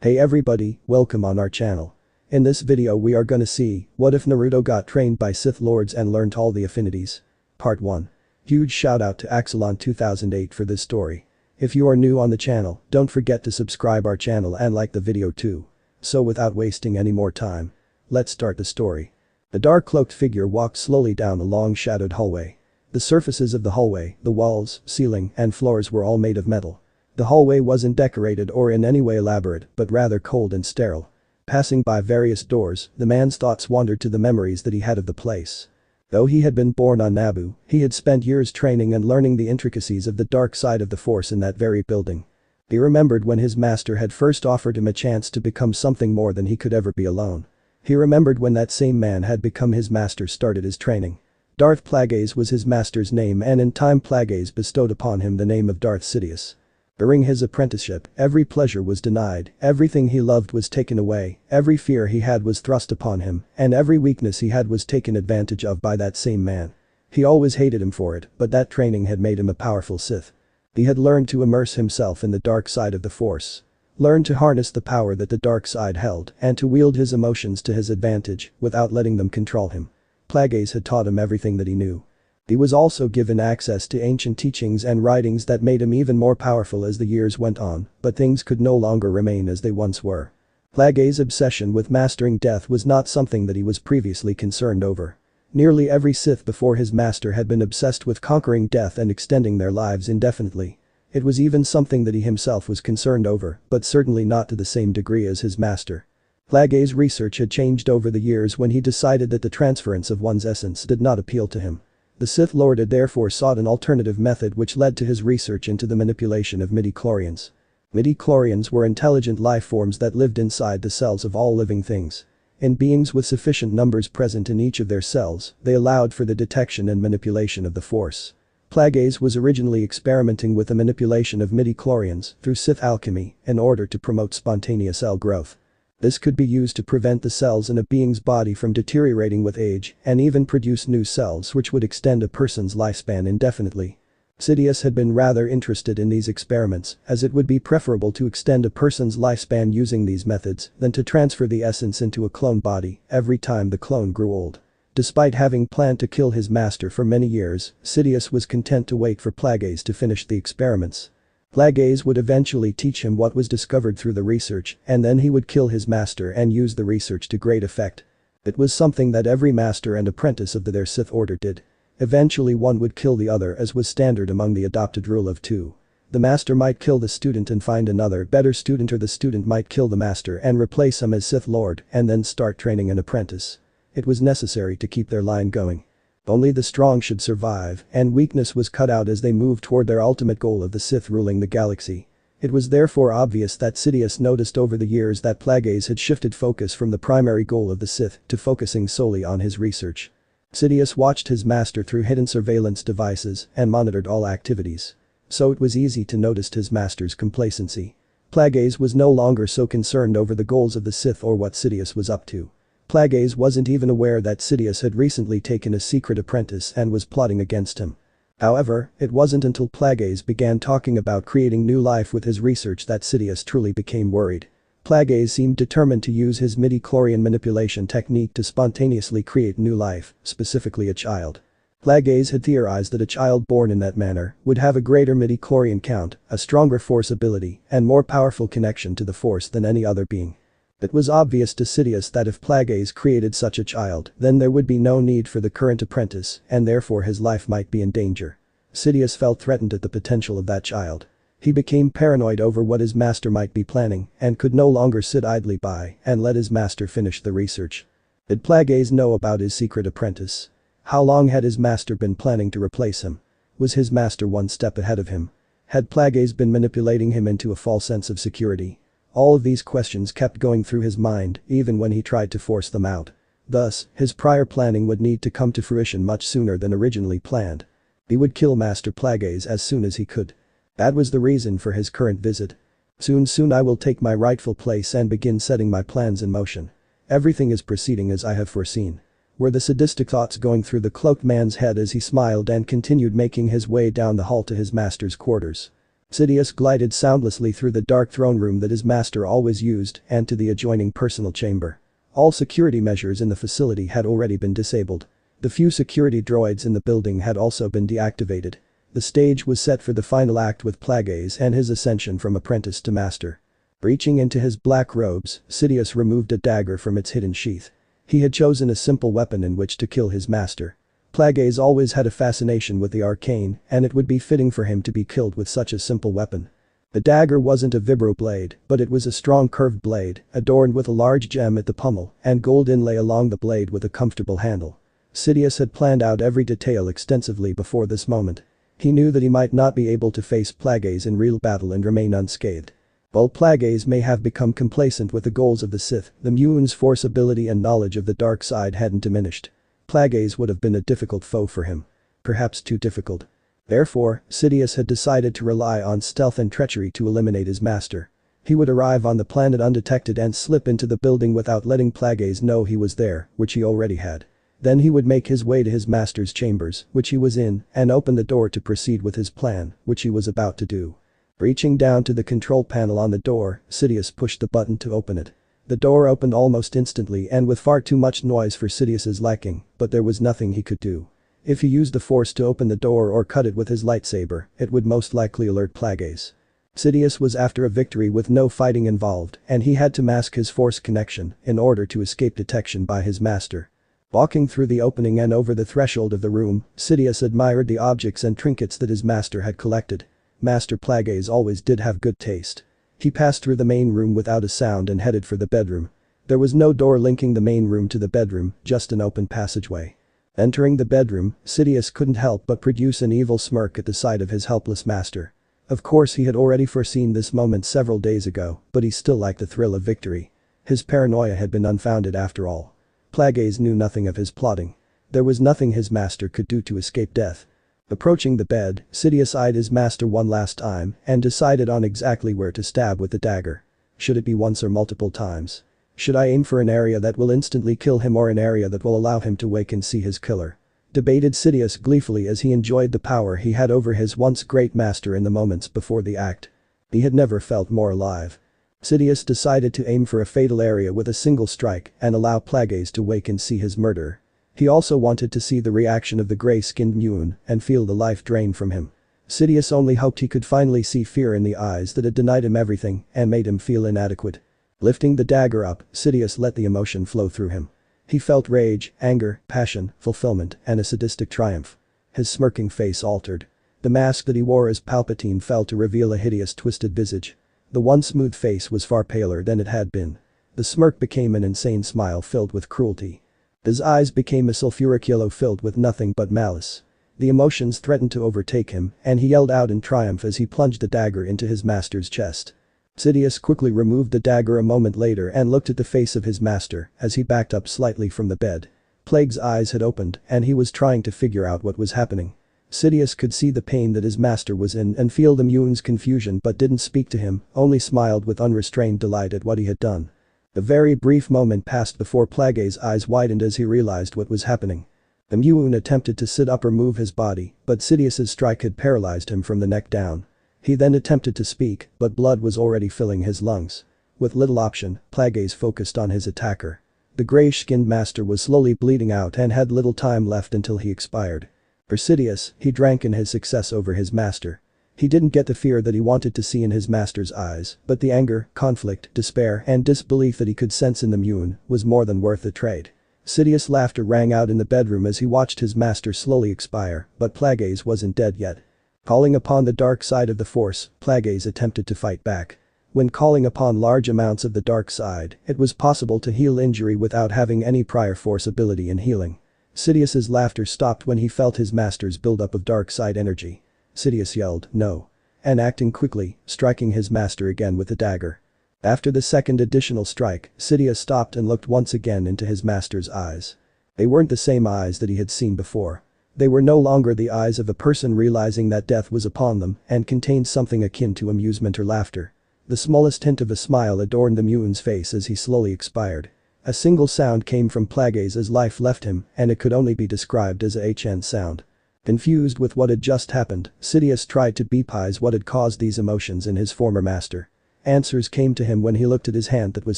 Hey everybody, welcome on our channel. In this video we are gonna see, what if Naruto got trained by Sith Lords and learned all the affinities? Part 1. Huge shout out to Axelon 2008 for this story. If you are new on the channel, don't forget to subscribe our channel and like the video too. So without wasting any more time, let's start the story. The dark cloaked figure walked slowly down a long shadowed hallway. The surfaces of the hallway, the walls, ceiling, and floors were all made of metal. The hallway wasn't decorated or in any way elaborate, but rather cold and sterile. Passing by various doors, the man's thoughts wandered to the memories that he had of the place. Though he had been born on Naboo, he had spent years training and learning the intricacies of the dark side of the Force in that very building. He remembered when his master had first offered him a chance to become something more than he could ever be alone. He remembered when that same man had become his master started his training. Darth Plagueis was his master's name, and in time Plagueis bestowed upon him the name of Darth Sidious. During his apprenticeship, every pleasure was denied, everything he loved was taken away, every fear he had was thrust upon him, and every weakness he had was taken advantage of by that same man. He always hated him for it, but that training had made him a powerful Sith. He had learned to immerse himself in the dark side of the Force. Learned to harness the power that the dark side held and to wield his emotions to his advantage without letting them control him. Plagueis had taught him everything that he knew. He was also given access to ancient teachings and writings that made him even more powerful as the years went on, but things could no longer remain as they once were. Plagueis' obsession with mastering death was not something that he was previously concerned over. Nearly every Sith before his master had been obsessed with conquering death and extending their lives indefinitely. It was even something that he himself was concerned over, but certainly not to the same degree as his master. Plagueis' research had changed over the years when he decided that the transference of one's essence did not appeal to him. The Sith Lord had therefore sought an alternative method which led to his research into the manipulation of midi-chlorians. Midi-chlorians were intelligent life forms that lived inside the cells of all living things. In beings with sufficient numbers present in each of their cells, they allowed for the detection and manipulation of the Force. Plagueis was originally experimenting with the manipulation of midi-chlorians through Sith alchemy in order to promote spontaneous cell growth. This could be used to prevent the cells in a being's body from deteriorating with age and even produce new cells which would extend a person's lifespan indefinitely. Sidious had been rather interested in these experiments, as it would be preferable to extend a person's lifespan using these methods than to transfer the essence into a clone body every time the clone grew old. Despite having planned to kill his master for many years, Sidious was content to wait for Plagueis to finish the experiments. Plagueis would eventually teach him what was discovered through the research, and then he would kill his master and use the research to great effect. It was something that every master and apprentice of their Sith Order did. Eventually one would kill the other, as was standard among the adopted rule of two. The master might kill the student and find another better student, or the student might kill the master and replace him as Sith Lord and then start training an apprentice. It was necessary to keep their line going. Only the strong should survive, and weakness was cut out as they moved toward their ultimate goal of the Sith ruling the galaxy. It was therefore obvious that Sidious noticed over the years that Plagueis had shifted focus from the primary goal of the Sith to focusing solely on his research. Sidious watched his master through hidden surveillance devices and monitored all activities. So it was easy to notice his master's complacency. Plagueis was no longer so concerned over the goals of the Sith or what Sidious was up to. Plagueis wasn't even aware that Sidious had recently taken a secret apprentice and was plotting against him. However, it wasn't until Plagueis began talking about creating new life with his research that Sidious truly became worried. Plagueis seemed determined to use his midi-chlorian manipulation technique to spontaneously create new life, specifically a child. Plagueis had theorized that a child born in that manner would have a greater midi-chlorian count, a stronger Force ability, and more powerful connection to the Force than any other being. It was obvious to Sidious that if Plagueis created such a child, then there would be no need for the current apprentice, and therefore his life might be in danger. Sidious felt threatened at the potential of that child. He became paranoid over what his master might be planning and could no longer sit idly by and let his master finish the research. Did Plagueis know about his secret apprentice? How long had his master been planning to replace him? Was his master one step ahead of him? Had Plagueis been manipulating him into a false sense of security? All of these questions kept going through his mind even when he tried to force them out. Thus, his prior planning would need to come to fruition much sooner than originally planned. He would kill Master Plagueis as soon as he could. That was the reason for his current visit. Soon I will take my rightful place and begin setting my plans in motion. Everything is proceeding as I have foreseen. Were the sadistic thoughts going through the cloaked man's head as he smiled and continued making his way down the hall to his master's quarters. Sidious glided soundlessly through the dark throne room that his master always used and to the adjoining personal chamber. All security measures in the facility had already been disabled. The few security droids in the building had also been deactivated. The stage was set for the final act with Plagueis and his ascension from apprentice to master. Reaching into his black robes, Sidious removed a dagger from its hidden sheath. He had chosen a simple weapon in which to kill his master. Plagueis always had a fascination with the arcane, and it would be fitting for him to be killed with such a simple weapon. The dagger wasn't a vibroblade, but it was a strong curved blade, adorned with a large gem at the pommel and gold inlay along the blade with a comfortable handle. Sidious had planned out every detail extensively before this moment. He knew that he might not be able to face Plagueis in real battle and remain unscathed. While Plagueis may have become complacent with the goals of the Sith, the Muun's force ability and knowledge of the dark side hadn't diminished. Plagueis would have been a difficult foe for him. Perhaps too difficult. Therefore, Sidious had decided to rely on stealth and treachery to eliminate his master. He would arrive on the planet undetected and slip into the building without letting Plagueis know he was there, which he already had. Then he would make his way to his master's chambers, which he was in, and open the door to proceed with his plan, which he was about to do. Reaching down to the control panel on the door, Sidious pushed the button to open it. The door opened almost instantly and with far too much noise for Sidious's liking, but there was nothing he could do. If he used the force to open the door or cut it with his lightsaber, it would most likely alert Plagueis. Sidious was after a victory with no fighting involved, and he had to mask his force connection in order to escape detection by his master. Walking through the opening and over the threshold of the room, Sidious admired the objects and trinkets that his master had collected. Master Plagueis always did have good taste. He passed through the main room without a sound and headed for the bedroom. There was no door linking the main room to the bedroom, just an open passageway. Entering the bedroom, Sidious couldn't help but produce an evil smirk at the sight of his helpless master. Of course he had already foreseen this moment several days ago, but he still liked the thrill of victory. His paranoia had been unfounded after all. Plagueis knew nothing of his plotting. There was nothing his master could do to escape death. Approaching the bed, Sidious eyed his master one last time and decided on exactly where to stab with the dagger. Should it be once or multiple times? Should I aim for an area that will instantly kill him or an area that will allow him to wake and see his killer? Debated Sidious gleefully as he enjoyed the power he had over his once great master in the moments before the act. He had never felt more alive. Sidious decided to aim for a fatal area with a single strike and allow Plagueis to wake and see his murderer. He also wanted to see the reaction of the grey-skinned Muun and feel the life drain from him. Sidious only hoped he could finally see fear in the eyes that had denied him everything and made him feel inadequate. Lifting the dagger up, Sidious let the emotion flow through him. He felt rage, anger, passion, fulfillment, and a sadistic triumph. His smirking face altered. The mask that he wore as Palpatine fell to reveal a hideous twisted visage. The once smooth face was far paler than it had been. The smirk became an insane smile filled with cruelty. His eyes became a sulfuric yellow filled with nothing but malice. The emotions threatened to overtake him, and he yelled out in triumph as he plunged the dagger into his master's chest. Sidious quickly removed the dagger a moment later and looked at the face of his master as he backed up slightly from the bed. Plague's eyes had opened and he was trying to figure out what was happening. Sidious could see the pain that his master was in and feel the Muun's confusion but didn't speak to him, only smiled with unrestrained delight at what he had done. A very brief moment passed before Plagueis' eyes widened as he realized what was happening. The Muun attempted to sit up or move his body, but Sidious's strike had paralyzed him from the neck down. He then attempted to speak, but blood was already filling his lungs. With little option, Plagueis focused on his attacker. The grayish-skinned master was slowly bleeding out and had little time left until he expired. For Sidious, he drank in his success over his master. He didn't get the fear that he wanted to see in his master's eyes, but the anger, conflict, despair and disbelief that he could sense in the Muun was more than worth the trade. Sidious' laughter rang out in the bedroom as he watched his master slowly expire, but Plagueis wasn't dead yet. Calling upon the dark side of the Force, Plagueis attempted to fight back. When calling upon large amounts of the dark side, it was possible to heal injury without having any prior Force ability in healing. Sidious's laughter stopped when he felt his master's buildup of dark side energy. Sidious yelled, "No." And acting quickly, striking his master again with the dagger. After the second additional strike, Sidious stopped and looked once again into his master's eyes. They weren't the same eyes that he had seen before. They were no longer the eyes of a person realizing that death was upon them and contained something akin to amusement or laughter. The smallest hint of a smile adorned the Muun's face as he slowly expired. A single sound came from Plagueis as life left him, and it could only be described as a HN sound. Confused with what had just happened, Sidious tried to bepize what had caused these emotions in his former master. Answers came to him when he looked at his hand that was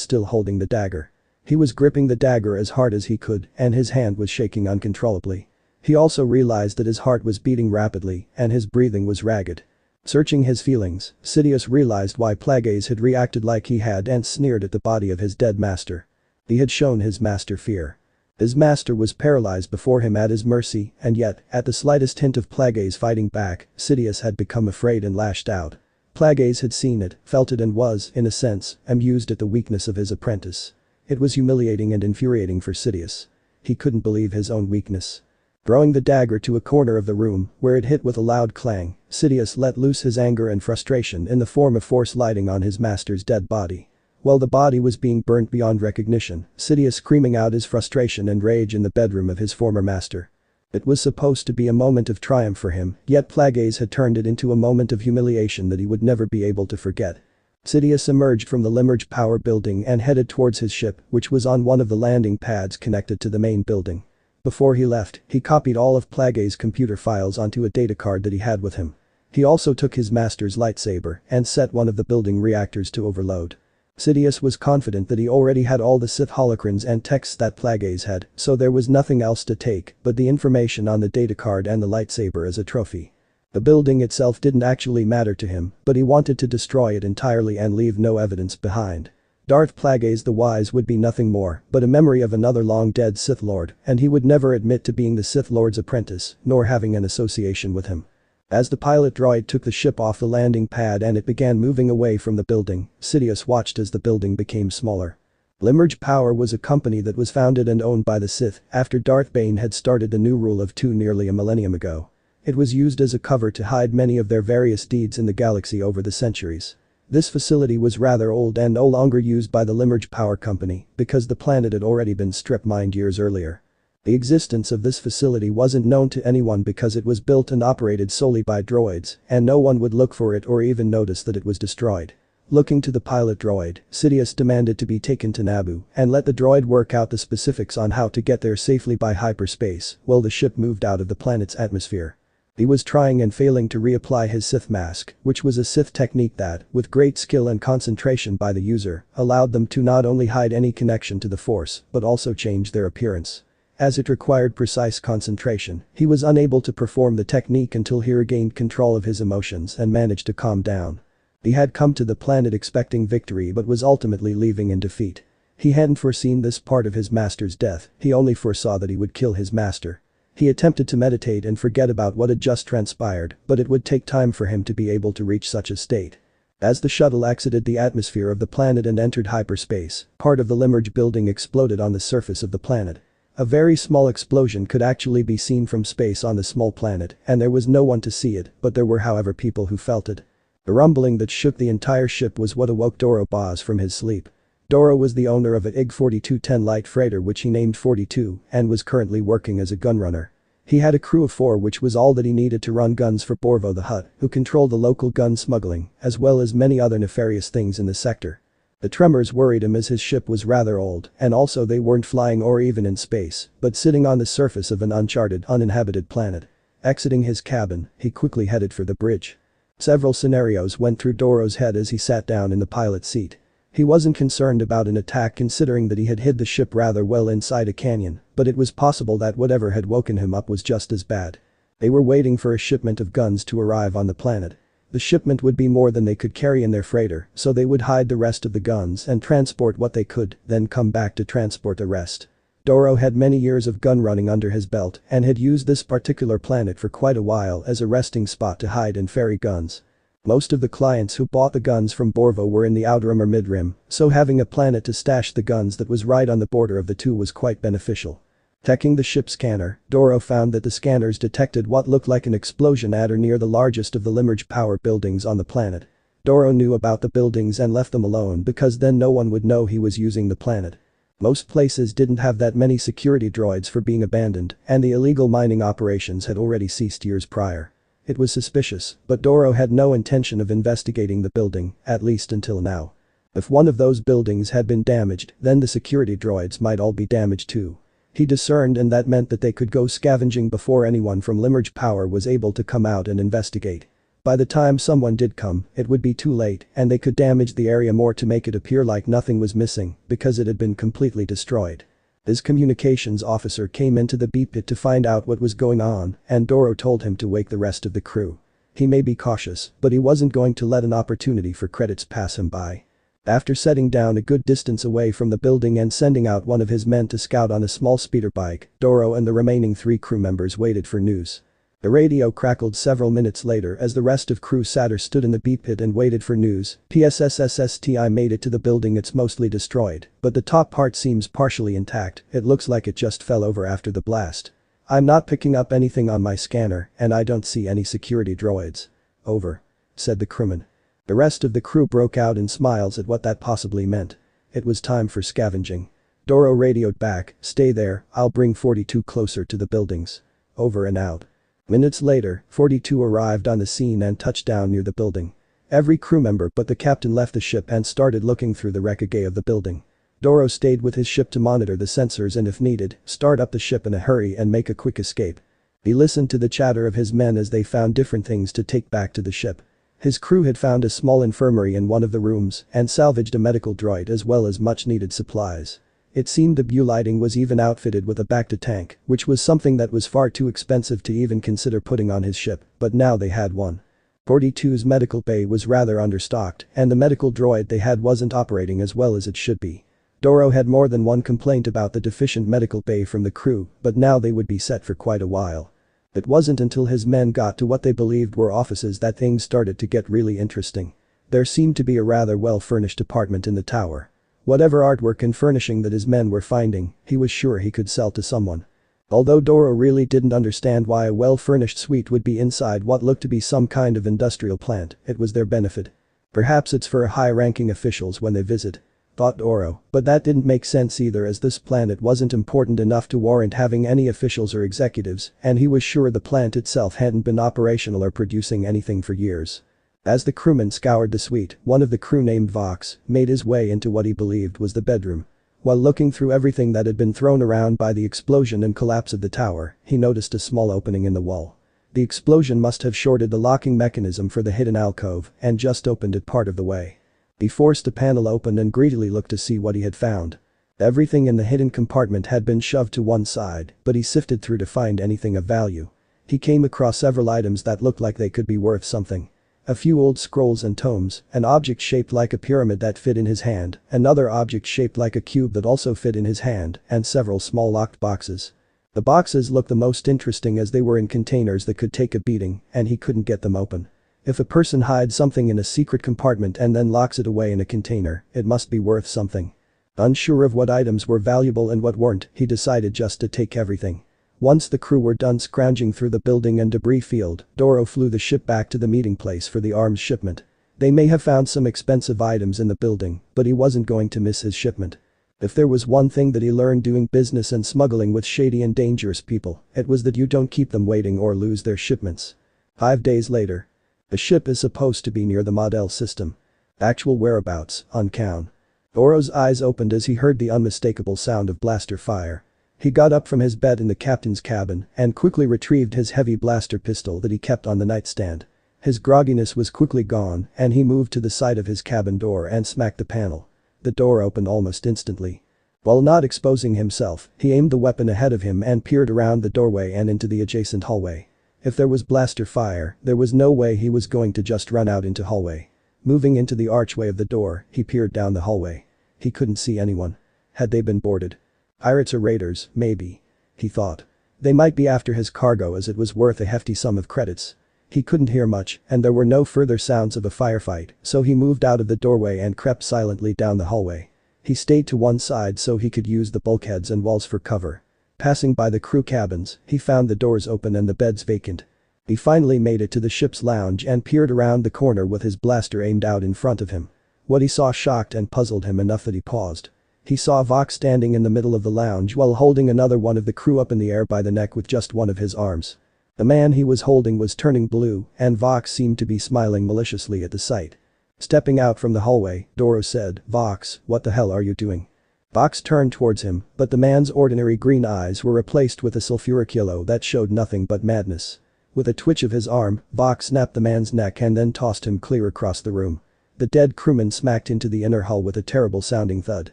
still holding the dagger. He was gripping the dagger as hard as he could, and his hand was shaking uncontrollably. He also realized that his heart was beating rapidly, and his breathing was ragged. Searching his feelings, Sidious realized why Plagueis had reacted like he had and sneered at the body of his dead master. He had shown his master fear. His master was paralyzed before him at his mercy, and yet, at the slightest hint of Plagueis fighting back, Sidious had become afraid and lashed out. Plagueis had seen it, felt it and was, in a sense, amused at the weakness of his apprentice. It was humiliating and infuriating for Sidious. He couldn't believe his own weakness. Throwing the dagger to a corner of the room, where it hit with a loud clang, Sidious let loose his anger and frustration in the form of force lighting on his master's dead body. While the body was being burnt beyond recognition, Sidious screaming out his frustration and rage in the bedroom of his former master. It was supposed to be a moment of triumph for him, yet Plagueis had turned it into a moment of humiliation that he would never be able to forget. Sidious emerged from the Limurge power building and headed towards his ship, which was on one of the landing pads connected to the main building. Before he left, he copied all of Plagueis' computer files onto a data card that he had with him. He also took his master's lightsaber and set one of the building reactors to overload. Sidious was confident that he already had all the Sith holocrons and texts that Plagueis had, so there was nothing else to take but the information on the data card and the lightsaber as a trophy. The building itself didn't actually matter to him, but he wanted to destroy it entirely and leave no evidence behind. Darth Plagueis the Wise would be nothing more but a memory of another long-dead Sith Lord, and he would never admit to being the Sith Lord's apprentice, nor having an association with him. As the pilot droid took the ship off the landing pad and it began moving away from the building, Sidious watched as the building became smaller. Limurge Power was a company that was founded and owned by the Sith after Darth Bane had started the new rule of 2 nearly a millennium ago. It was used as a cover to hide many of their various deeds in the galaxy over the centuries. This facility was rather old and no longer used by the Limurge Power Company because the planet had already been strip-mined years earlier. The existence of this facility wasn't known to anyone because it was built and operated solely by droids, and no one would look for it or even notice that it was destroyed. Looking to the pilot droid, Sidious demanded to be taken to Naboo and let the droid work out the specifics on how to get there safely by hyperspace while the ship moved out of the planet's atmosphere. He was trying and failing to reapply his Sith mask, which was a Sith technique that, with great skill and concentration by the user, allowed them to not only hide any connection to the Force but also change their appearance. As it required precise concentration, he was unable to perform the technique until he regained control of his emotions and managed to calm down. He had come to the planet expecting victory but was ultimately leaving in defeat. He hadn't foreseen this part of his master's death, he only foresaw that he would kill his master. He attempted to meditate and forget about what had just transpired, but it would take time for him to be able to reach such a state. As the shuttle exited the atmosphere of the planet and entered hyperspace, part of the Limurge building exploded on the surface of the planet. A very small explosion could actually be seen from space on the small planet, and there was no one to see it, but there were however people who felt it. The rumbling that shook the entire ship was what awoke Doro Boz from his sleep. Doro was the owner of a IG 4210 light freighter which he named 42 and was currently working as a gunrunner. He had a crew of 4 which was all that he needed to run guns for Borvo the Hutt, who controlled the local gun smuggling, as well as many other nefarious things in the sector. The tremors worried him as his ship was rather old and also they weren't flying or even in space, but sitting on the surface of an uncharted, uninhabited planet. Exiting his cabin, he quickly headed for the bridge. Several scenarios went through Doro's head as he sat down in the pilot's seat. He wasn't concerned about an attack considering that he had hid the ship rather well inside a canyon, but it was possible that whatever had woken him up was just as bad. They were waiting for a shipment of guns to arrive on the planet. The shipment would be more than they could carry in their freighter, so they would hide the rest of the guns and transport what they could, then come back to transport the rest. Doro had many years of gun running under his belt and had used this particular planet for quite a while as a resting spot to hide and ferry guns. Most of the clients who bought the guns from Borvo were in the outrim or midrim, so having a planet to stash the guns that was right on the border of the two was quite beneficial. Checking the ship scanner, Doro found that the scanners detected what looked like an explosion at or near the largest of the Limurge power buildings on the planet. Doro knew about the buildings and left them alone because then no one would know he was using the planet. Most places didn't have that many security droids for being abandoned, and the illegal mining operations had already ceased years prior. It was suspicious, but Doro had no intention of investigating the building, at least until now. If one of those buildings had been damaged, then the security droids might all be damaged too. He discerned, and that meant that they could go scavenging before anyone from Limerge Power was able to come out and investigate. By the time someone did come, it would be too late, and they could damage the area more to make it appear like nothing was missing, because it had been completely destroyed. His communications officer came into the beep pit to find out what was going on, and Doro told him to wake the rest of the crew. He may be cautious, but he wasn't going to let an opportunity for credits pass him by. After setting down a good distance away from the building and sending out one of his men to scout on a small speeder bike, Doro and the remaining 3 crew members waited for news. The radio crackled several minutes later as the rest of crew Satter stood in the beep pit and waited for news. PSSSSTI made it to the building. It's mostly destroyed, but the top part seems partially intact. It looks like it just fell over after the blast. I'm not picking up anything on my scanner, and I don't see any security droids. Over, said the crewman. The rest of the crew broke out in smiles at what that possibly meant. It was time for scavenging. Doro radioed back, "Stay there, I'll bring 42 closer to the buildings. Over and out." Minutes later, 42 arrived on the scene and touched down near the building. Every crew member but the captain left the ship and started looking through the wreckage of the building. Doro stayed with his ship to monitor the sensors and, if needed, start up the ship in a hurry and make a quick escape. He listened to the chatter of his men as they found different things to take back to the ship. His crew had found a small infirmary in one of the rooms and salvaged a medical droid as well as much needed supplies. It seemed the Bu lighting was even outfitted with a Bacta tank, which was something that was far too expensive to even consider putting on his ship, but now they had one. 42's medical bay was rather understocked, and the medical droid they had wasn't operating as well as it should be. Doro had more than one complaint about the deficient medical bay from the crew, but now they would be set for quite a while. It wasn't until his men got to what they believed were offices that things started to get really interesting. There seemed to be a rather well-furnished apartment in the tower. Whatever artwork and furnishing that his men were finding, he was sure he could sell to someone. Although Doro really didn't understand why a well-furnished suite would be inside what looked to be some kind of industrial plant, it was their benefit. Perhaps it's for high-ranking officials when they visit, thought Doro, but that didn't make sense either, as this planet wasn't important enough to warrant having any officials or executives, and he was sure the plant itself hadn't been operational or producing anything for years. As the crewman scoured the suite, one of the crew named Vox made his way into what he believed was the bedroom. While looking through everything that had been thrown around by the explosion and collapse of the tower, he noticed a small opening in the wall. The explosion must have shorted the locking mechanism for the hidden alcove and just opened it part of the way. He forced the panel open and greedily looked to see what he had found. Everything in the hidden compartment had been shoved to one side, but he sifted through to find anything of value. He came across several items that looked like they could be worth something. A few old scrolls and tomes, an object shaped like a pyramid that fit in his hand, another object shaped like a cube that also fit in his hand, and several small locked boxes. The boxes looked the most interesting as they were in containers that could take a beating, and he couldn't get them open. If a person hides something in a secret compartment and then locks it away in a container, it must be worth something. Unsure of what items were valuable and what weren't, he decided just to take everything. Once the crew were done scrounging through the building and debris field, Doro flew the ship back to the meeting place for the arms shipment. They may have found some expensive items in the building, but he wasn't going to miss his shipment. If there was one thing that he learned doing business and smuggling with shady and dangerous people, it was that you don't keep them waiting or lose their shipments. 5 days later. The ship is supposed to be near the Model system. Actual whereabouts, unknown. Doro's eyes opened as he heard the unmistakable sound of blaster fire. He got up from his bed in the captain's cabin and quickly retrieved his heavy blaster pistol that he kept on the nightstand. His grogginess was quickly gone and he moved to the side of his cabin door and smacked the panel. The door opened almost instantly. While not exposing himself, he aimed the weapon ahead of him and peered around the doorway and into the adjacent hallway. If there was blaster fire, there was no way he was going to just run out into hallway. Moving into the archway of the door, he peered down the hallway. He couldn't see anyone. Had they been boarded? Pirates or raiders, maybe. He thought. They might be after his cargo as it was worth a hefty sum of credits. He couldn't hear much, and there were no further sounds of a firefight, so he moved out of the doorway and crept silently down the hallway. He stayed to one side so he could use the bulkheads and walls for cover. Passing by the crew cabins, he found the doors open and the beds vacant. He finally made it to the ship's lounge and peered around the corner with his blaster aimed out in front of him. What he saw shocked and puzzled him enough that he paused. He saw Vox standing in the middle of the lounge while holding another one of the crew up in the air by the neck with just one of his arms. The man he was holding was turning blue, and Vox seemed to be smiling maliciously at the sight. Stepping out from the hallway, Doro said, "Vox, what the hell are you doing?" Vox turned towards him, but the man's ordinary green eyes were replaced with a sulfuric yellow that showed nothing but madness. With a twitch of his arm, Vox snapped the man's neck and then tossed him clear across the room. The dead crewman smacked into the inner hull with a terrible sounding thud.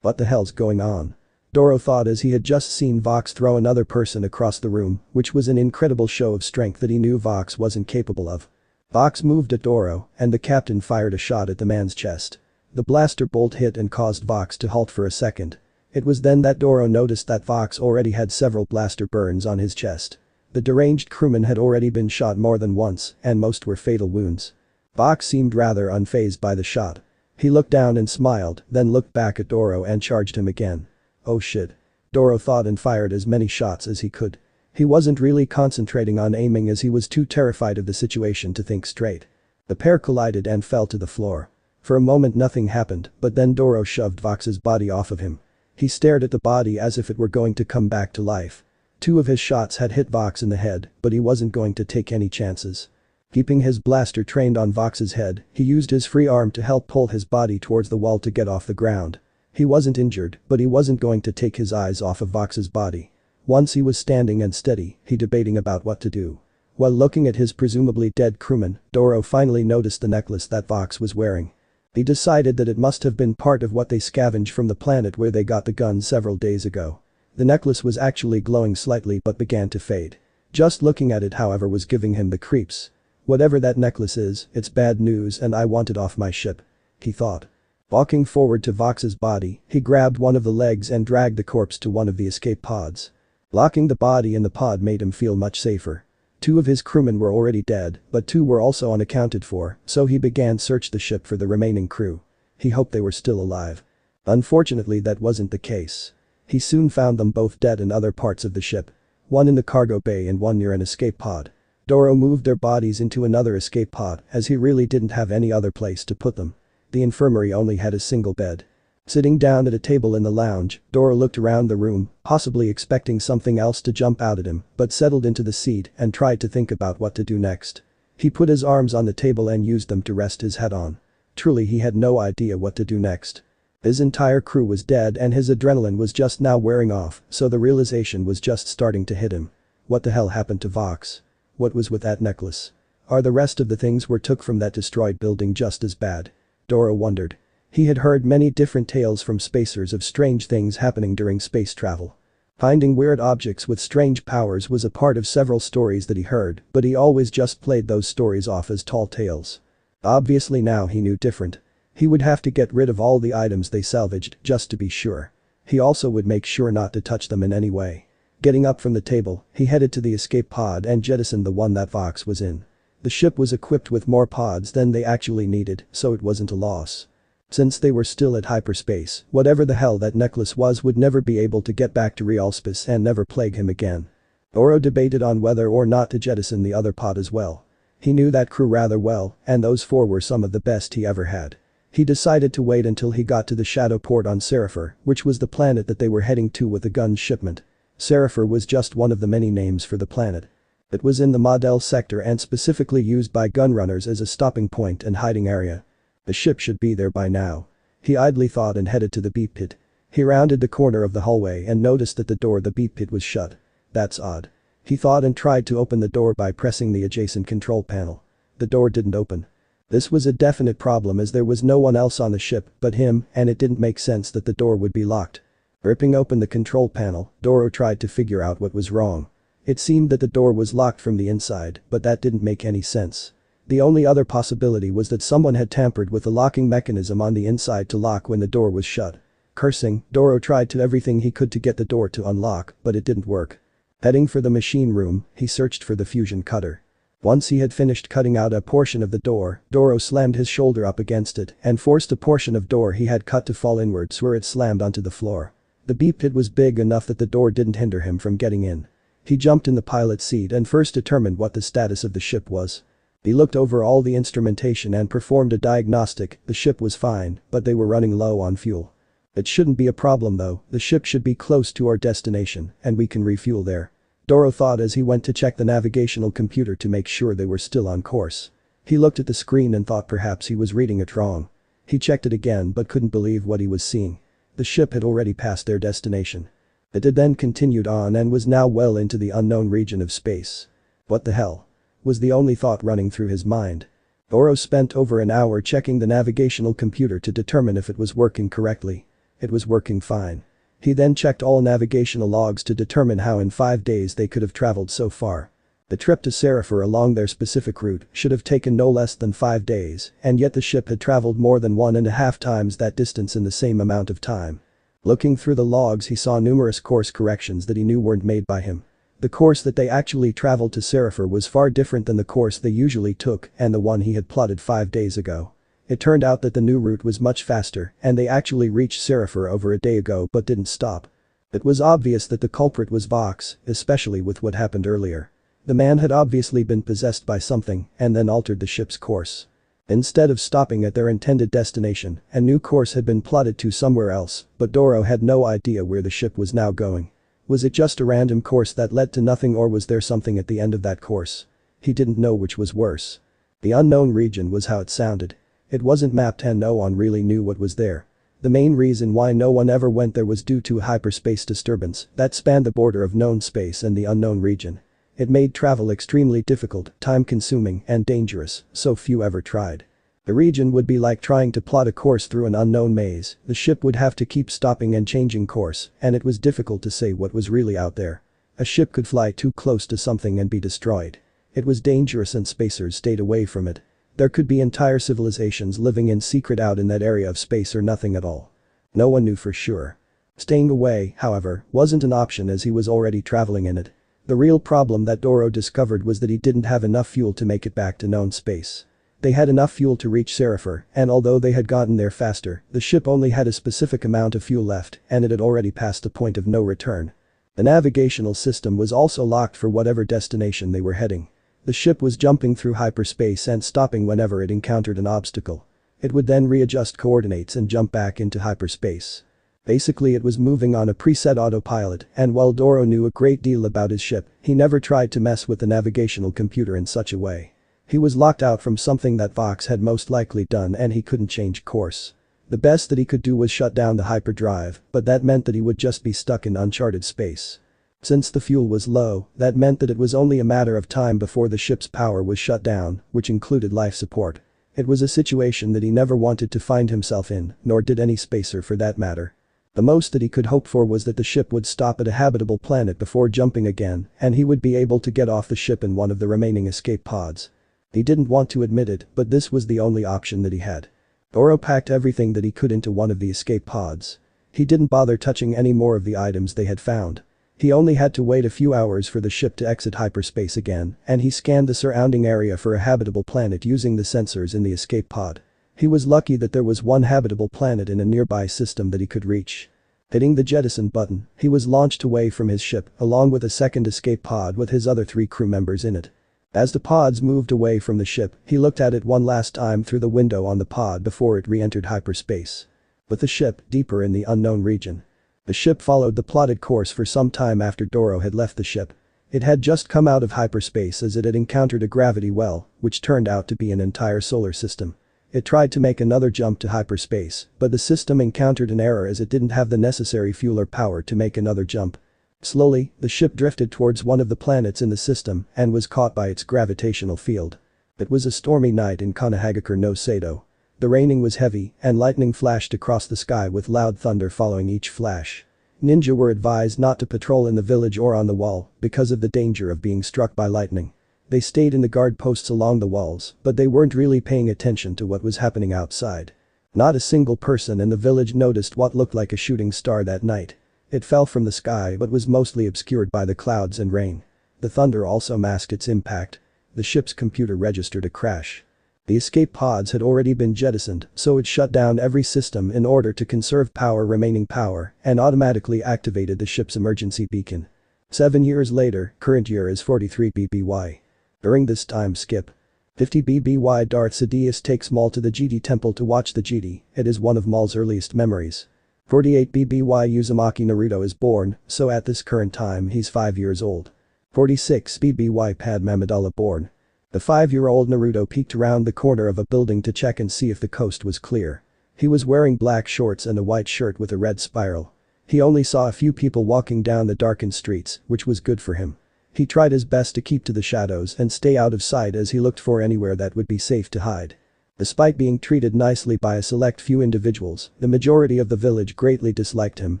What the hell's going on? Doro thought as he had just seen Vox throw another person across the room, which was an incredible show of strength that he knew Vox wasn't capable of. Vox moved at Doro, and the captain fired a shot at the man's chest. The blaster bolt hit and caused Vox to halt for a second. It was then that Doro noticed that Vox already had several blaster burns on his chest. The deranged crewman had already been shot more than once, and most were fatal wounds. Vox seemed rather unfazed by the shot. He looked down and smiled, then looked back at Doro and charged him again. Oh shit. Doro thought and fired as many shots as he could. He wasn't really concentrating on aiming as he was too terrified of the situation to think straight. The pair collided and fell to the floor. For a moment nothing happened, but then Doro shoved Vox's body off of him. He stared at the body as if it were going to come back to life. 2 of his shots had hit Vox in the head, but he wasn't going to take any chances. Keeping his blaster trained on Vox's head, he used his free arm to help pull his body towards the wall to get off the ground. He wasn't injured, but he wasn't going to take his eyes off of Vox's body. Once he was standing and steady, he debating about what to do. While looking at his presumably dead crewman, Doro finally noticed the necklace that Vox was wearing. He decided that it must have been part of what they scavenged from the planet where they got the gun several days ago. The necklace was actually glowing slightly but began to fade. Just looking at it however was giving him the creeps. Whatever that necklace is, it's bad news and I want it off my ship. He thought. Walking forward to Vox's body, he grabbed one of the legs and dragged the corpse to one of the escape pods. Locking the body in the pod made him feel much safer. 2 of his crewmen were already dead, but 2 were also unaccounted for, so he began search the ship for the remaining crew. He hoped they were still alive. Unfortunately that wasn't the case. He soon found them both dead in other parts of the ship. One in the cargo bay and one near an escape pod. Doro moved their bodies into another escape pod as he really didn't have any other place to put them. The infirmary only had a single bed. Sitting down at a table in the lounge, Doro looked around the room, possibly expecting something else to jump out at him, but settled into the seat and tried to think about what to do next. He put his arms on the table and used them to rest his head on. Truly he had no idea what to do next. His entire crew was dead and his adrenaline was just now wearing off, so the realization was just starting to hit him. What the hell happened to Vox? What was with that necklace? Are the rest of the things we took from that destroyed building just as bad? Doro wondered. He had heard many different tales from spacers of strange things happening during space travel. Finding weird objects with strange powers was a part of several stories that he heard, but he always just played those stories off as tall tales. Obviously now he knew different. He would have to get rid of all the items they salvaged just to be sure. He also would make sure not to touch them in any way. Getting up from the table, he headed to the escape pod and jettisoned the one that Vox was in. The ship was equipped with more pods than they actually needed, so it wasn't a loss. Since they were still at hyperspace, whatever the hell that necklace was would never be able to get back to realspace and never plague him again. Doro debated on whether or not to jettison the other pod as well. He knew that crew rather well, and those 4 were some of the best he ever had. He decided to wait until he got to the shadow port on Serapher, which was the planet that they were heading to with the gun's shipment. Serapher was just one of the many names for the planet. It was in the Model sector and specifically used by gunrunners as a stopping point and hiding area. The ship should be there by now. He idly thought and headed to the beep pit. He rounded the corner of the hallway and noticed that the door of the beep pit was shut. That's odd. He thought and tried to open the door by pressing the adjacent control panel. The door didn't open. This was a definite problem as there was no one else on the ship but him and it didn't make sense that the door would be locked. Ripping open the control panel, Doro tried to figure out what was wrong. It seemed that the door was locked from the inside, but that didn't make any sense. The only other possibility was that someone had tampered with the locking mechanism on the inside to lock when the door was shut. Cursing, Doro tried to everything he could to get the door to unlock, but it didn't work. Heading for the machine room, he searched for the fusion cutter. Once he had finished cutting out a portion of the door, Doro slammed his shoulder up against it and forced a portion of door he had cut to fall inwards where it slammed onto the floor. The beep pit was big enough that the door didn't hinder him from getting in. He jumped in the pilot's seat and first determined what the status of the ship was. He looked over all the instrumentation and performed a diagnostic. The ship was fine, but they were running low on fuel. It shouldn't be a problem though, the ship should be close to our destination and we can refuel there. Doro thought as he went to check the navigational computer to make sure they were still on course. He looked at the screen and thought perhaps he was reading it wrong. He checked it again but couldn't believe what he was seeing. The ship had already passed their destination. It had then continued on and was now well into the unknown region of space. What the hell? Was the only thought running through his mind. Doro spent over an hour checking the navigational computer to determine if it was working correctly. It was working fine. He then checked all navigational logs to determine how in 5 days they could have traveled so far. The trip to Seraphir along their specific route should have taken no less than 5 days, and yet the ship had traveled more than 1.5 times that distance in the same amount of time. Looking through the logs, he saw numerous course corrections that he knew weren't made by him. The course that they actually traveled to Seraphir was far different than the course they usually took and the one he had plotted 5 days ago. It turned out that the new route was much faster and they actually reached Seraphir over a day ago but didn't stop. It was obvious that the culprit was Vox, especially with what happened earlier. The man had obviously been possessed by something and then altered the ship's course. Instead of stopping at their intended destination, a new course had been plotted to somewhere else, but Doro had no idea where the ship was now going. Was it just a random course that led to nothing, or was there something at the end of that course? He didn't know which was worse. The unknown region was how it sounded. It wasn't mapped and no one really knew what was there. The main reason why no one ever went there was due to a hyperspace disturbance that spanned the border of known space and the unknown region. It made travel extremely difficult, time-consuming, and dangerous, so few ever tried. The region would be like trying to plot a course through an unknown maze. The ship would have to keep stopping and changing course, and it was difficult to say what was really out there. A ship could fly too close to something and be destroyed. It was dangerous and spacers stayed away from it. There could be entire civilizations living in secret out in that area of space or nothing at all. No one knew for sure. Staying away, however, wasn't an option as he was already traveling in it. The real problem that Doro discovered was that he didn't have enough fuel to make it back to known space. They had enough fuel to reach Seraphir, and although they had gotten there faster, the ship only had a specific amount of fuel left and it had already passed the point of no return. The navigational system was also locked for whatever destination they were heading. The ship was jumping through hyperspace and stopping whenever it encountered an obstacle. It would then readjust coordinates and jump back into hyperspace. Basically, it was moving on a preset autopilot, and while Doro knew a great deal about his ship, he never tried to mess with the navigational computer in such a way. He was locked out from something that Vox had most likely done and he couldn't change course. The best that he could do was shut down the hyperdrive, but that meant that he would just be stuck in uncharted space. Since the fuel was low, that meant that it was only a matter of time before the ship's power was shut down, which included life support. It was a situation that he never wanted to find himself in, nor did any spacer for that matter. The most that he could hope for was that the ship would stop at a habitable planet before jumping again, and he would be able to get off the ship in one of the remaining escape pods. He didn't want to admit it, but this was the only option that he had. Doro packed everything that he could into one of the escape pods. He didn't bother touching any more of the items they had found. He only had to wait a few hours for the ship to exit hyperspace again, and he scanned the surrounding area for a habitable planet using the sensors in the escape pod. He was lucky that there was one habitable planet in a nearby system that he could reach. Hitting the jettison button, he was launched away from his ship along with a second escape pod with his other 3 crew members in it. As the pods moved away from the ship, he looked at it one last time through the window on the pod before it re-entered hyperspace. With the ship deeper in the unknown region. The ship followed the plotted course for some time after Doro had left the ship. It had just come out of hyperspace as it had encountered a gravity well, which turned out to be an entire solar system. It tried to make another jump to hyperspace, but the system encountered an error as it didn't have the necessary fuel or power to make another jump. Slowly, the ship drifted towards one of the planets in the system and was caught by its gravitational field. It was a stormy night in Konohagakure no Sato. The raining was heavy and lightning flashed across the sky with loud thunder following each flash. Ninja were advised not to patrol in the village or on the wall because of the danger of being struck by lightning. They stayed in the guard posts along the walls, but they weren't really paying attention to what was happening outside. Not a single person in the village noticed what looked like a shooting star that night. It fell from the sky but was mostly obscured by the clouds and rain. The thunder also masked its impact. The ship's computer registered a crash. The escape pods had already been jettisoned, so it shut down every system in order to conserve remaining power and automatically activated the ship's emergency beacon. 7 years later, current year is 43 BBY. During this time skip. 50 BBY Darth Sidious takes Maul to the GD temple to watch the GD, it is one of Maul's earliest memories. 48 BBY Uzumaki Naruto is born, so at this current time he's 5 years old. 46 BBY Padme Amidala born. The 5-year-old Naruto peeked around the corner of a building to check and see if the coast was clear. He was wearing black shorts and a white shirt with a red spiral. He only saw a few people walking down the darkened streets, which was good for him. He tried his best to keep to the shadows and stay out of sight as he looked for anywhere that would be safe to hide. Despite being treated nicely by a select few individuals, the majority of the village greatly disliked him,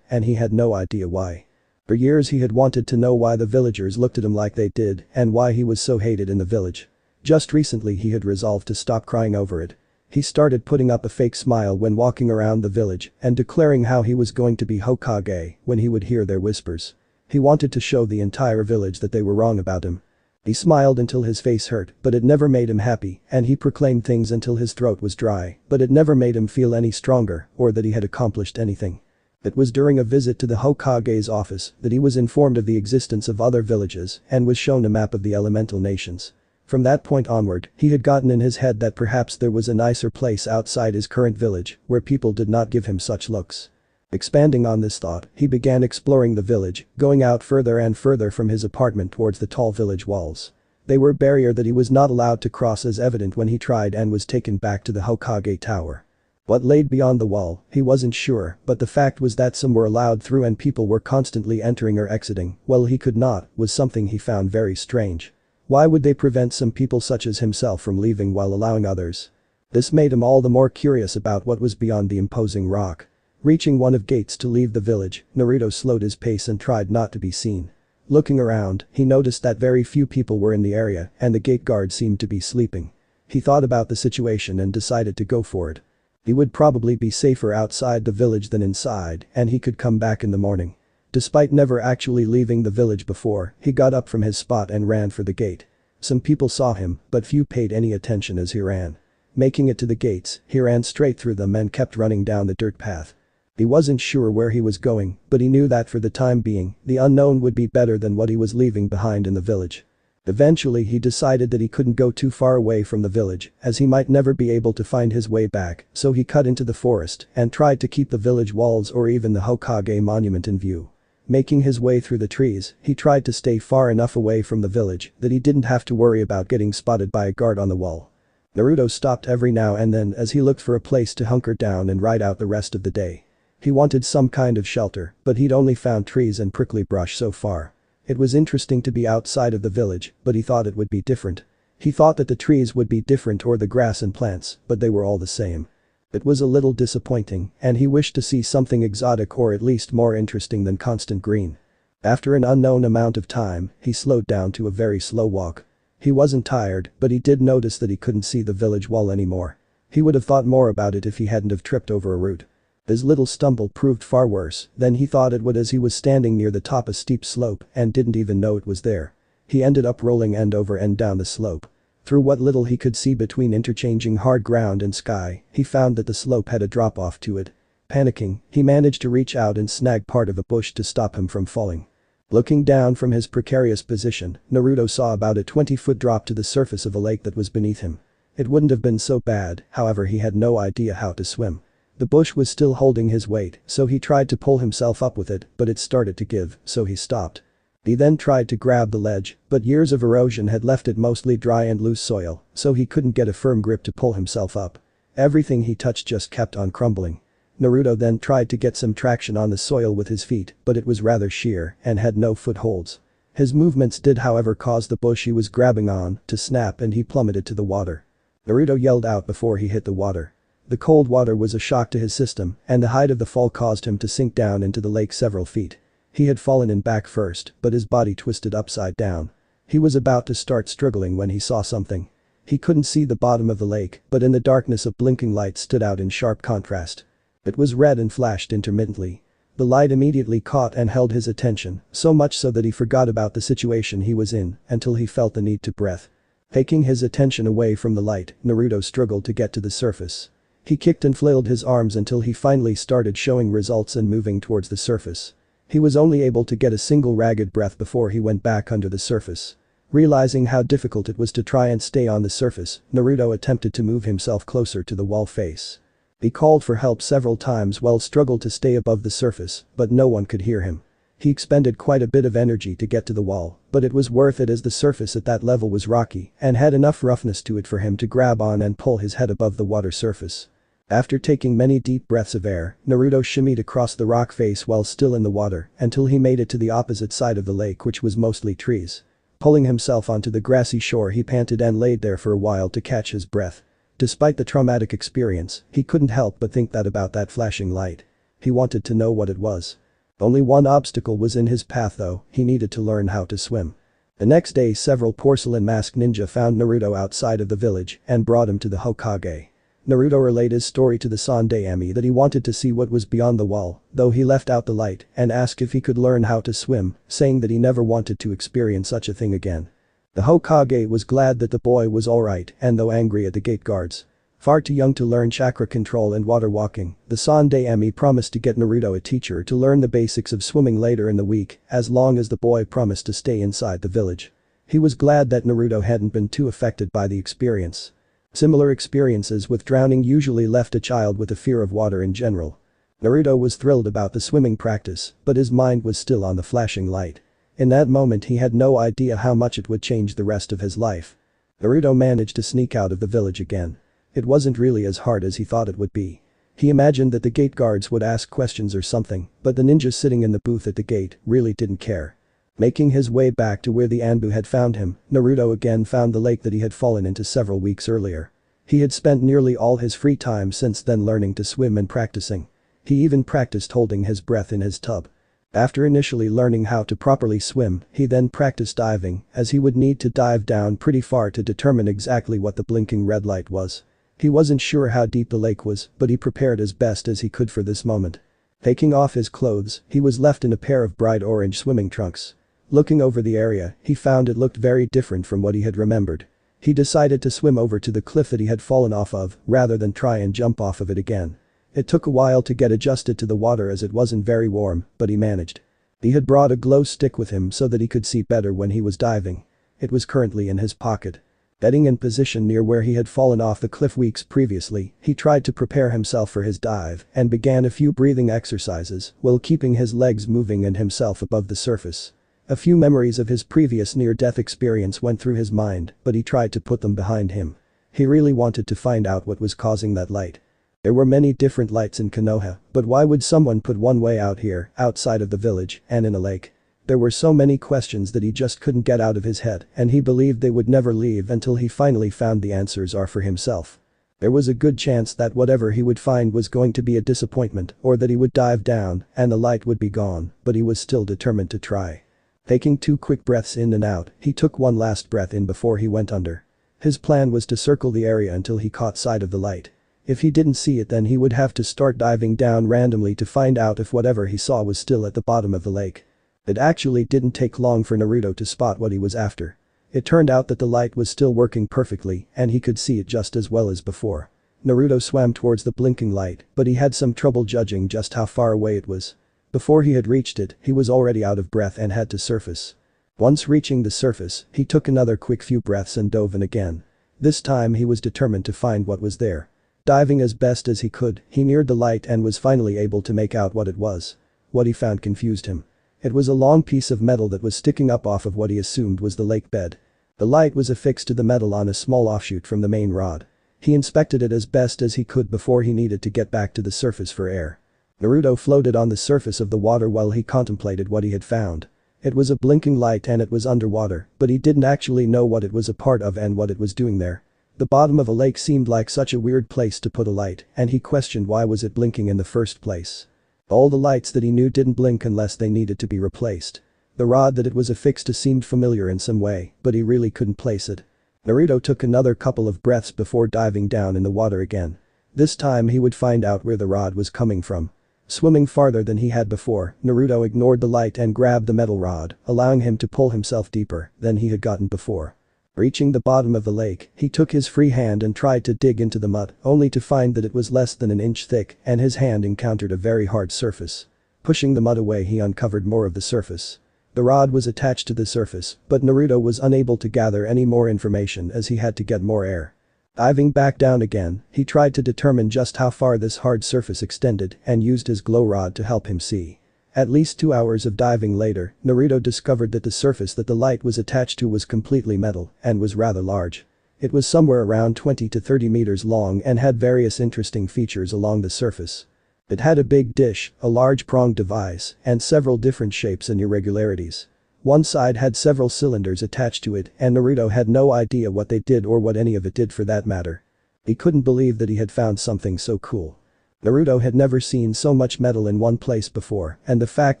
and he had no idea why. For years he had wanted to know why the villagers looked at him like they did and why he was so hated in the village. Just recently he had resolved to stop crying over it. He started putting up a fake smile when walking around the village and declaring how he was going to be Hokage when he would hear their whispers. He wanted to show the entire village that they were wrong about him. He smiled until his face hurt, but it never made him happy, and he proclaimed things until his throat was dry, but it never made him feel any stronger or that he had accomplished anything. It was during a visit to the Hokage's office that he was informed of the existence of other villages and was shown a map of the elemental nations. From that point onward, he had gotten in his head that perhaps there was a nicer place outside his current village where people did not give him such looks. Expanding on this thought, he began exploring the village, going out further and further from his apartment towards the tall village walls. They were a barrier that he was not allowed to cross, as evident when he tried and was taken back to the Hokage Tower. What laid beyond the wall, he wasn't sure, but the fact was that some were allowed through and people were constantly entering or exiting, while he could not, was something he found very strange. Why would they prevent some people such as himself from leaving while allowing others? This made him all the more curious about what was beyond the imposing rock. Reaching one of gates to leave the village, Naruto slowed his pace and tried not to be seen. Looking around, he noticed that very few people were in the area and the gate guard seemed to be sleeping. He thought about the situation and decided to go for it. He would probably be safer outside the village than inside, and he could come back in the morning. Despite never actually leaving the village before, he got up from his spot and ran for the gate. Some people saw him, but few paid any attention as he ran. Making it to the gates, he ran straight through them and kept running down the dirt path. He wasn't sure where he was going, but he knew that for the time being, the unknown would be better than what he was leaving behind in the village. Eventually he decided that he couldn't go too far away from the village, as he might never be able to find his way back, so he cut into the forest and tried to keep the village walls or even the Hokage monument in view. Making his way through the trees, he tried to stay far enough away from the village that he didn't have to worry about getting spotted by a guard on the wall. Naruto stopped every now and then as he looked for a place to hunker down and ride out the rest of the day. He wanted some kind of shelter, but he'd only found trees and prickly brush so far. It was interesting to be outside of the village, but he thought it would be different. He thought that the trees would be different or the grass and plants, but they were all the same. It was a little disappointing, and he wished to see something exotic or at least more interesting than constant green. After an unknown amount of time, he slowed down to a very slow walk. He wasn't tired, but he did notice that he couldn't see the village wall anymore. He would have thought more about it if he hadn't have tripped over a root. His little stumble proved far worse than he thought it would as he was standing near the top of a steep slope and didn't even know it was there. He ended up rolling end over end down the slope. Through what little he could see between interchanging hard ground and sky, he found that the slope had a drop-off to it. Panicking, he managed to reach out and snag part of a bush to stop him from falling. Looking down from his precarious position, Naruto saw about a 20-foot drop to the surface of a lake that was beneath him. It wouldn't have been so bad, however he had no idea how to swim. The bush was still holding his weight, so he tried to pull himself up with it, but it started to give, so he stopped. He then tried to grab the ledge, but years of erosion had left it mostly dry and loose soil, so he couldn't get a firm grip to pull himself up. Everything he touched just kept on crumbling. Naruto then tried to get some traction on the soil with his feet, but it was rather sheer and had no footholds. His movements did however cause the bush he was grabbing on to snap and he plummeted to the water. Naruto yelled out before he hit the water. The cold water was a shock to his system, and the height of the fall caused him to sink down into the lake several feet. He had fallen in back first, but his body twisted upside down. He was about to start struggling when he saw something. He couldn't see the bottom of the lake, but in the darkness a blinking light stood out in sharp contrast. It was red and flashed intermittently. The light immediately caught and held his attention, so much so that he forgot about the situation he was in until he felt the need to breath. Taking his attention away from the light, Naruto struggled to get to the surface. He kicked and flailed his arms until he finally started showing results and moving towards the surface. He was only able to get a single ragged breath before he went back under the surface. Realizing how difficult it was to try and stay on the surface, Naruto attempted to move himself closer to the wall face. He called for help several times while struggled to stay above the surface, but no one could hear him. He expended quite a bit of energy to get to the wall, but it was worth it as the surface at that level was rocky and had enough roughness to it for him to grab on and pull his head above the water surface. After taking many deep breaths of air, Naruto shimmied across the rock face while still in the water until he made it to the opposite side of the lake, which was mostly trees. Pulling himself onto the grassy shore, he panted and laid there for a while to catch his breath. Despite the traumatic experience, he couldn't help but think about that flashing light. He wanted to know what it was. Only one obstacle was in his path though: he needed to learn how to swim. The next day, several porcelain-masked ninja found Naruto outside of the village and brought him to the Hokage. Naruto relayed his story to the Sandaime that he wanted to see what was beyond the wall, though he left out the light, and asked if he could learn how to swim, saying that he never wanted to experience such a thing again. The Hokage was glad that the boy was alright, and though angry at the gate guards, far too young to learn chakra control and water walking, the Sandaime promised to get Naruto a teacher to learn the basics of swimming later in the week, as long as the boy promised to stay inside the village. He was glad that Naruto hadn't been too affected by the experience. Similar experiences with drowning usually left a child with a fear of water in general. Naruto was thrilled about the swimming practice, but his mind was still on the flashing light. In that moment he had no idea how much it would change the rest of his life. Naruto managed to sneak out of the village again. It wasn't really as hard as he thought it would be. He imagined that the gate guards would ask questions or something, but the ninja sitting in the booth at the gate really didn't care. Making his way back to where the Anbu had found him, Naruto again found the lake that he had fallen into several weeks earlier. He had spent nearly all his free time since then learning to swim and practicing. He even practiced holding his breath in his tub. After initially learning how to properly swim, he then practiced diving, as he would need to dive down pretty far to determine exactly what the blinking red light was. He wasn't sure how deep the lake was, but he prepared as best as he could for this moment. Taking off his clothes, he was left in a pair of bright orange swimming trunks. Looking over the area, he found it looked very different from what he had remembered. He decided to swim over to the cliff that he had fallen off of, rather than try and jump off of it again. It took a while to get adjusted to the water as it wasn't very warm, but he managed. He had brought a glow stick with him so that he could see better when he was diving. It was currently in his pocket. Getting in position near where he had fallen off the cliff weeks previously, he tried to prepare himself for his dive and began a few breathing exercises while keeping his legs moving and himself above the surface. A few memories of his previous near-death experience went through his mind, but he tried to put them behind him. He really wanted to find out what was causing that light. There were many different lights in Konoha, but why would someone put one way out here, outside of the village, and in a lake? There were so many questions that he just couldn't get out of his head, and he believed they would never leave until he finally found the answers for himself. There was a good chance that whatever he would find was going to be a disappointment, or that he would dive down and the light would be gone, but he was still determined to try. Taking 2 quick breaths in and out, he took one last breath in before he went under. His plan was to circle the area until he caught sight of the light. If he didn't see it, then he would have to start diving down randomly to find out if whatever he saw was still at the bottom of the lake. It actually didn't take long for Naruto to spot what he was after. It turned out that the light was still working perfectly and he could see it just as well as before. Naruto swam towards the blinking light, but he had some trouble judging just how far away it was. Before he had reached it, he was already out of breath and had to surface. Once reaching the surface, he took another quick few breaths and dove in again. This time he was determined to find what was there. Diving as best as he could, he neared the light and was finally able to make out what it was. What he found confused him. It was a long piece of metal that was sticking up off of what he assumed was the lake bed. The light was affixed to the metal on a small offshoot from the main rod. He inspected it as best as he could before he needed to get back to the surface for air. Naruto floated on the surface of the water while he contemplated what he had found. It was a blinking light and it was underwater, but he didn't actually know what it was a part of and what it was doing there. The bottom of a lake seemed like such a weird place to put a light, and he questioned why was it blinking in the first place. All the lights that he knew didn't blink unless they needed to be replaced. The rod that it was affixed to seemed familiar in some way, but he really couldn't place it. Naruto took another couple of breaths before diving down in the water again. This time he would find out where the rod was coming from. Swimming farther than he had before, Naruto ignored the light and grabbed the metal rod, allowing him to pull himself deeper than he had gotten before. Reaching the bottom of the lake, he took his free hand and tried to dig into the mud, only to find that it was less than an inch thick and his hand encountered a very hard surface. Pushing the mud away, he uncovered more of the surface. The rod was attached to the surface, but Naruto was unable to gather any more information as he had to get more air. Diving back down again, he tried to determine just how far this hard surface extended and used his glow rod to help him see. At least 2 hours of diving later, Naruto discovered that the surface that the light was attached to was completely metal and was rather large. It was somewhere around 20 to 30 meters long and had various interesting features along the surface. It had a big dish, a large pronged device, and several different shapes and irregularities. One side had several cylinders attached to it and Naruto had no idea what they did or what any of it did for that matter. He couldn't believe that he had found something so cool. Naruto had never seen so much metal in one place before and the fact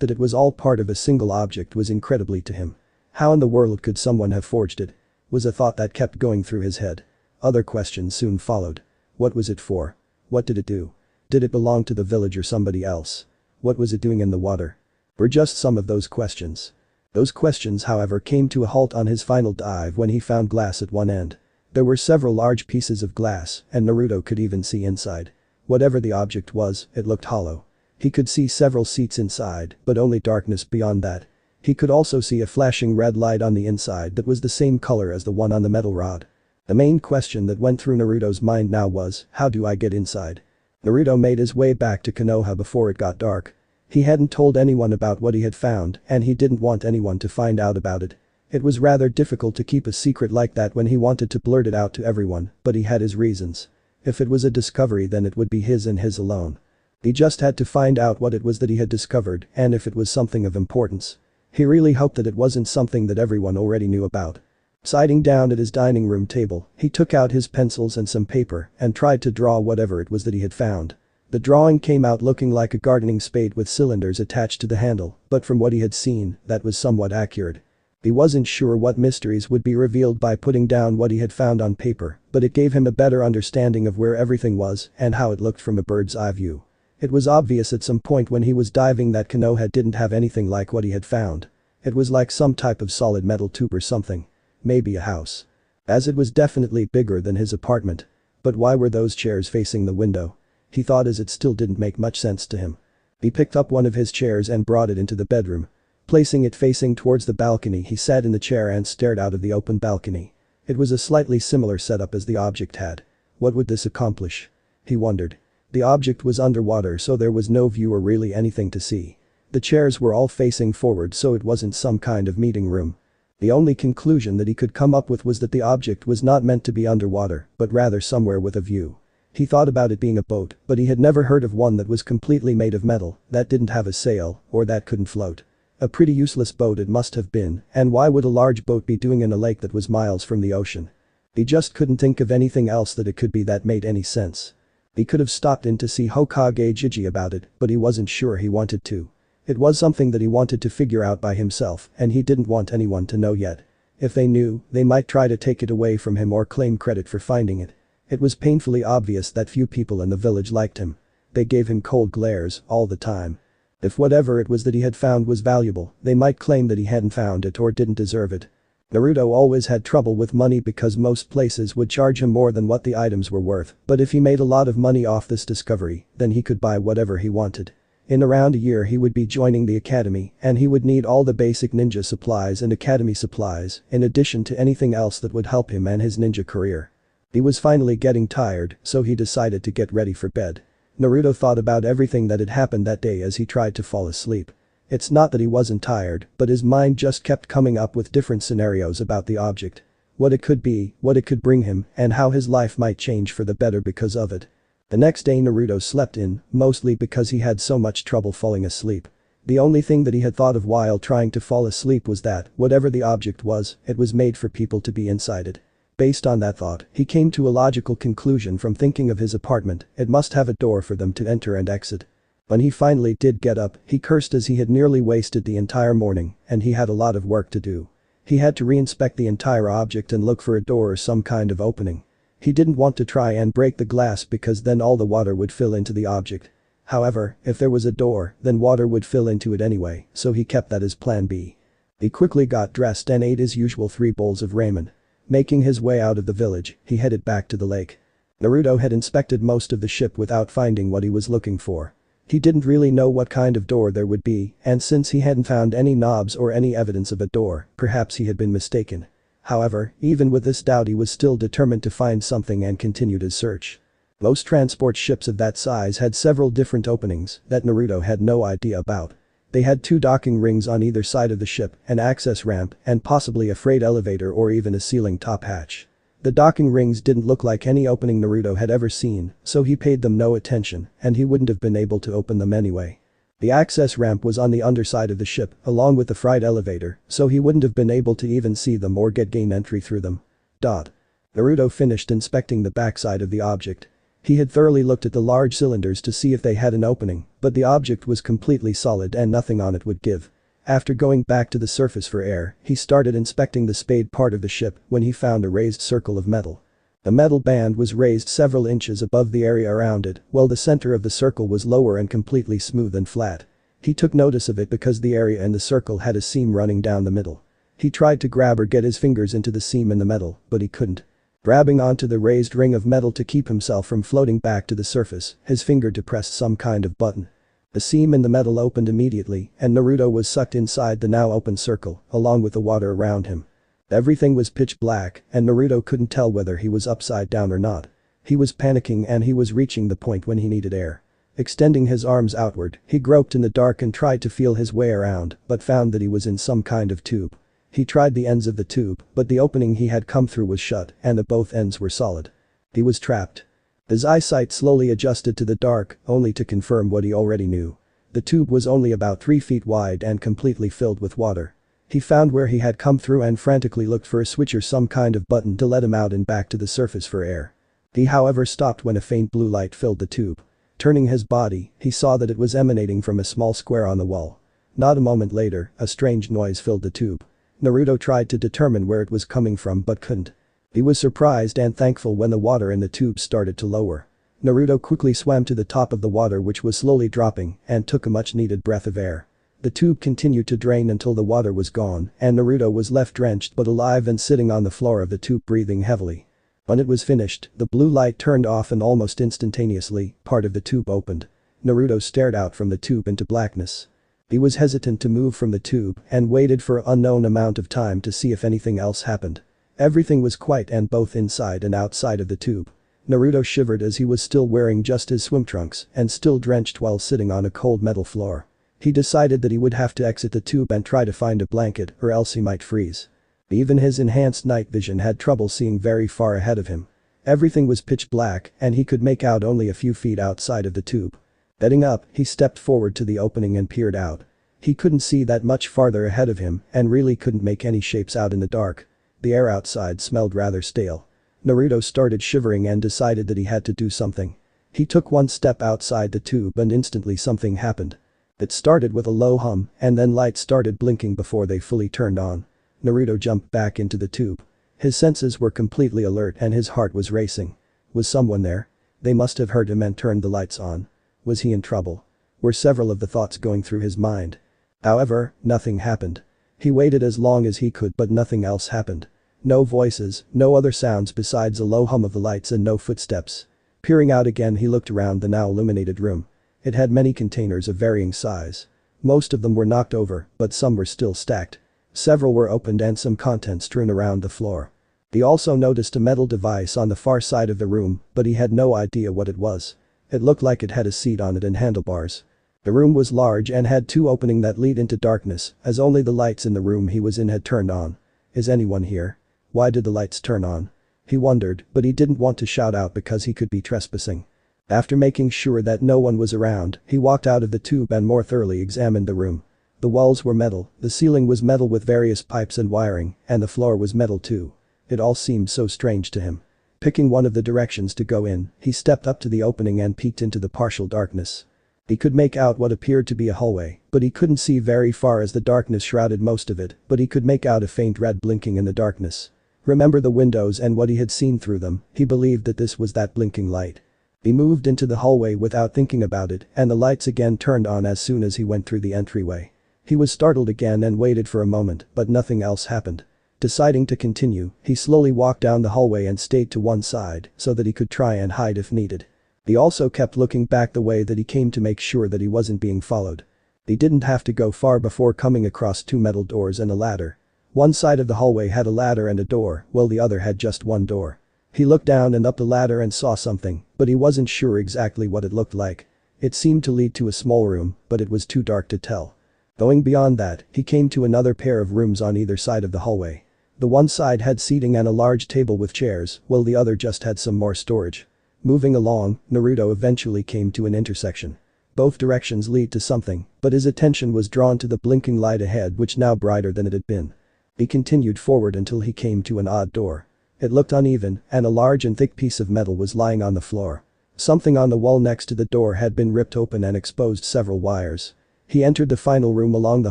that it was all part of a single object was incredibly to him. How in the world could someone have forged it? Was a thought that kept going through his head. Other questions soon followed. What was it for? What did it do? Did it belong to the village or somebody else? What was it doing in the water? Were just some of those questions. Those questions, however, came to a halt on his final dive when he found glass at one end. There were several large pieces of glass and Naruto could even see inside. Whatever the object was, it looked hollow. He could see several seats inside, but only darkness beyond that. He could also see a flashing red light on the inside that was the same color as the one on the metal rod. The main question that went through Naruto's mind now was, how do I get inside? Naruto made his way back to Konoha before it got dark. He hadn't told anyone about what he had found and he didn't want anyone to find out about it. It was rather difficult to keep a secret like that when he wanted to blurt it out to everyone, but he had his reasons. If it was a discovery then it would be his and his alone. He just had to find out what it was that he had discovered and if it was something of importance. He really hoped that it wasn't something that everyone already knew about. Sitting down at his dining room table, he took out his pencils and some paper and tried to draw whatever it was that he had found. The drawing came out looking like a gardening spade with cylinders attached to the handle, but from what he had seen, that was somewhat accurate. He wasn't sure what mysteries would be revealed by putting down what he had found on paper, but it gave him a better understanding of where everything was and how it looked from a bird's eye view. It was obvious at some point when he was diving that Konoha didn't have anything like what he had found. It was like some type of solid metal tube or something. Maybe a house. As it was definitely bigger than his apartment. But why were those chairs facing the window? He thought as it still didn't make much sense to him. He picked up one of his chairs and brought it into the bedroom. Placing it facing towards the balcony he sat in the chair and stared out of the open balcony. It was a slightly similar setup as the object had. What would this accomplish? He wondered. The object was underwater so there was no view or really anything to see. The chairs were all facing forward so it wasn't some kind of meeting room. The only conclusion that he could come up with was that the object was not meant to be underwater, but rather somewhere with a view. He thought about it being a boat, but he had never heard of one that was completely made of metal, that didn't have a sail, or that couldn't float. A pretty useless boat it must have been, and why would a large boat be doing in a lake that was miles from the ocean? He just couldn't think of anything else that it could be that made any sense. He could have stopped in to see Hokage Jiji about it, but he wasn't sure he wanted to. It was something that he wanted to figure out by himself and he didn't want anyone to know yet. If they knew, they might try to take it away from him or claim credit for finding it. It was painfully obvious that few people in the village liked him. They gave him cold glares all the time. If whatever it was that he had found was valuable, they might claim that he hadn't found it or didn't deserve it. Naruto always had trouble with money because most places would charge him more than what the items were worth, but if he made a lot of money off this discovery, then he could buy whatever he wanted. In around a year he would be joining the academy and he would need all the basic ninja supplies and academy supplies in addition to anything else that would help him and his ninja career. He was finally getting tired, so he decided to get ready for bed. Naruto thought about everything that had happened that day as he tried to fall asleep. It's not that he wasn't tired, but his mind just kept coming up with different scenarios about the object. What it could be, what it could bring him, and how his life might change for the better because of it. The next day Naruto slept in, mostly because he had so much trouble falling asleep. The only thing that he had thought of while trying to fall asleep was that, whatever the object was, it was made for people to be inside it. Based on that thought, he came to a logical conclusion from thinking of his apartment, it must have a door for them to enter and exit. When he finally did get up, he cursed as he had nearly wasted the entire morning, and he had a lot of work to do. He had to reinspect the entire object and look for a door or some kind of opening. He didn't want to try and break the glass because then all the water would fill into the object. However, if there was a door, then water would fill into it anyway, so he kept that as plan B. He quickly got dressed and ate his usual 3 bowls of ramen. Making his way out of the village, he headed back to the lake. Naruto had inspected most of the ship without finding what he was looking for. He didn't really know what kind of door there would be, and since he hadn't found any knobs or any evidence of a door, perhaps he had been mistaken. However, even with this doubt he was still determined to find something and continued his search. Most transport ships of that size had several different openings that Naruto had no idea about. They had 2 docking rings on either side of the ship, an access ramp, and possibly a freight elevator or even a ceiling top hatch. The docking rings didn't look like any opening Naruto had ever seen, so he paid them no attention, and he wouldn't have been able to open them anyway. The access ramp was on the underside of the ship, along with the freight elevator, so he wouldn't have been able to even see them or gain entry through them. Naruto finished inspecting the backside of the object. He had thoroughly looked at the large cylinders to see if they had an opening, but the object was completely solid and nothing on it would give. After going back to the surface for air, he started inspecting the spade part of the ship when he found a raised circle of metal. The metal band was raised several inches above the area around it, while the center of the circle was lower and completely smooth and flat. He took notice of it because the area in the circle had a seam running down the middle. He tried to grab or get his fingers into the seam in the metal, but he couldn't. Grabbing onto the raised ring of metal to keep himself from floating back to the surface, his finger depressed some kind of button. The seam in the metal opened immediately, and Naruto was sucked inside the now open circle, along with the water around him. Everything was pitch black, and Naruto couldn't tell whether he was upside down or not. He was panicking and he was reaching the point when he needed air. Extending his arms outward, he groped in the dark and tried to feel his way around, but found that he was in some kind of tube. He tried the ends of the tube, but the opening he had come through was shut, and the both ends were solid. He was trapped. His eyesight slowly adjusted to the dark, only to confirm what he already knew. The tube was only about 3 feet wide and completely filled with water. He found where he had come through and frantically looked for a switch or some kind of button to let him out and back to the surface for air. He however stopped when a faint blue light filled the tube. Turning his body, he saw that it was emanating from a small square on the wall. Not a moment later, a strange noise filled the tube. Naruto tried to determine where it was coming from but couldn't. He was surprised and thankful when the water in the tube started to lower. Naruto quickly swam to the top of the water which was slowly dropping and took a much needed breath of air. The tube continued to drain until the water was gone and Naruto was left drenched but alive and sitting on the floor of the tube breathing heavily. When it was finished, the blue light turned off and almost instantaneously, part of the tube opened. Naruto stared out from the tube into blackness. He was hesitant to move from the tube and waited for an unknown amount of time to see if anything else happened. Everything was quiet and both inside and outside of the tube. Naruto shivered as he was still wearing just his swim trunks and still drenched while sitting on a cold metal floor. He decided that he would have to exit the tube and try to find a blanket or else he might freeze. Even his enhanced night vision had trouble seeing very far ahead of him. Everything was pitch black and he could make out only a few feet outside of the tube. Getting up, he stepped forward to the opening and peered out. He couldn't see that much farther ahead of him and really couldn't make any shapes out in the dark. The air outside smelled rather stale. Naruto started shivering and decided that he had to do something. He took one step outside the tube and instantly something happened. It started with a low hum and then lights started blinking before they fully turned on. Naruto jumped back into the tube. His senses were completely alert and his heart was racing. Was someone there? They must have heard him and turned the lights on. Was he in trouble? Were several of the thoughts going through his mind. However, nothing happened. He waited as long as he could but nothing else happened. No voices, no other sounds besides a low hum of the lights and no footsteps. Peering out again he looked around the now illuminated room. It had many containers of varying size. Most of them were knocked over, but some were still stacked. Several were opened and some contents strewn around the floor. He also noticed a metal device on the far side of the room, but he had no idea what it was. It looked like it had a seat on it and handlebars. The room was large and had 2 openings that lead into darkness, as only the lights in the room he was in had turned on. Is anyone here? Why did the lights turn on? He wondered, but he didn't want to shout out because he could be trespassing. After making sure that no one was around, he walked out of the tube and more thoroughly examined the room. The walls were metal, the ceiling was metal with various pipes and wiring, and the floor was metal too. It all seemed so strange to him. Picking one of the directions to go in, he stepped up to the opening and peeked into the partial darkness. He could make out what appeared to be a hallway, but he couldn't see very far as the darkness shrouded most of it, but he could make out a faint red blinking in the darkness. Remember the windows and what he had seen through them, he believed that this was that blinking light. He moved into the hallway without thinking about it and the lights again turned on as soon as he went through the entryway. He was startled again and waited for a moment, but nothing else happened. Deciding to continue, he slowly walked down the hallway and stayed to one side so that he could try and hide if needed. He also kept looking back the way that he came to make sure that he wasn't being followed. He didn't have to go far before coming across 2 metal doors and a ladder. One side of the hallway had a ladder and a door, while the other had just one door. He looked down and up the ladder and saw something, but he wasn't sure exactly what it looked like. It seemed to lead to a small room, but it was too dark to tell. Going beyond that, he came to another pair of rooms on either side of the hallway. The one side had seating and a large table with chairs, while the other just had some more storage. Moving along, Naruto eventually came to an intersection. Both directions lead to something, but his attention was drawn to the blinking light ahead, which now brighter than it had been. He continued forward until he came to an odd door. It looked uneven, and a large and thick piece of metal was lying on the floor. Something on the wall next to the door had been ripped open and exposed several wires. He entered the final room along the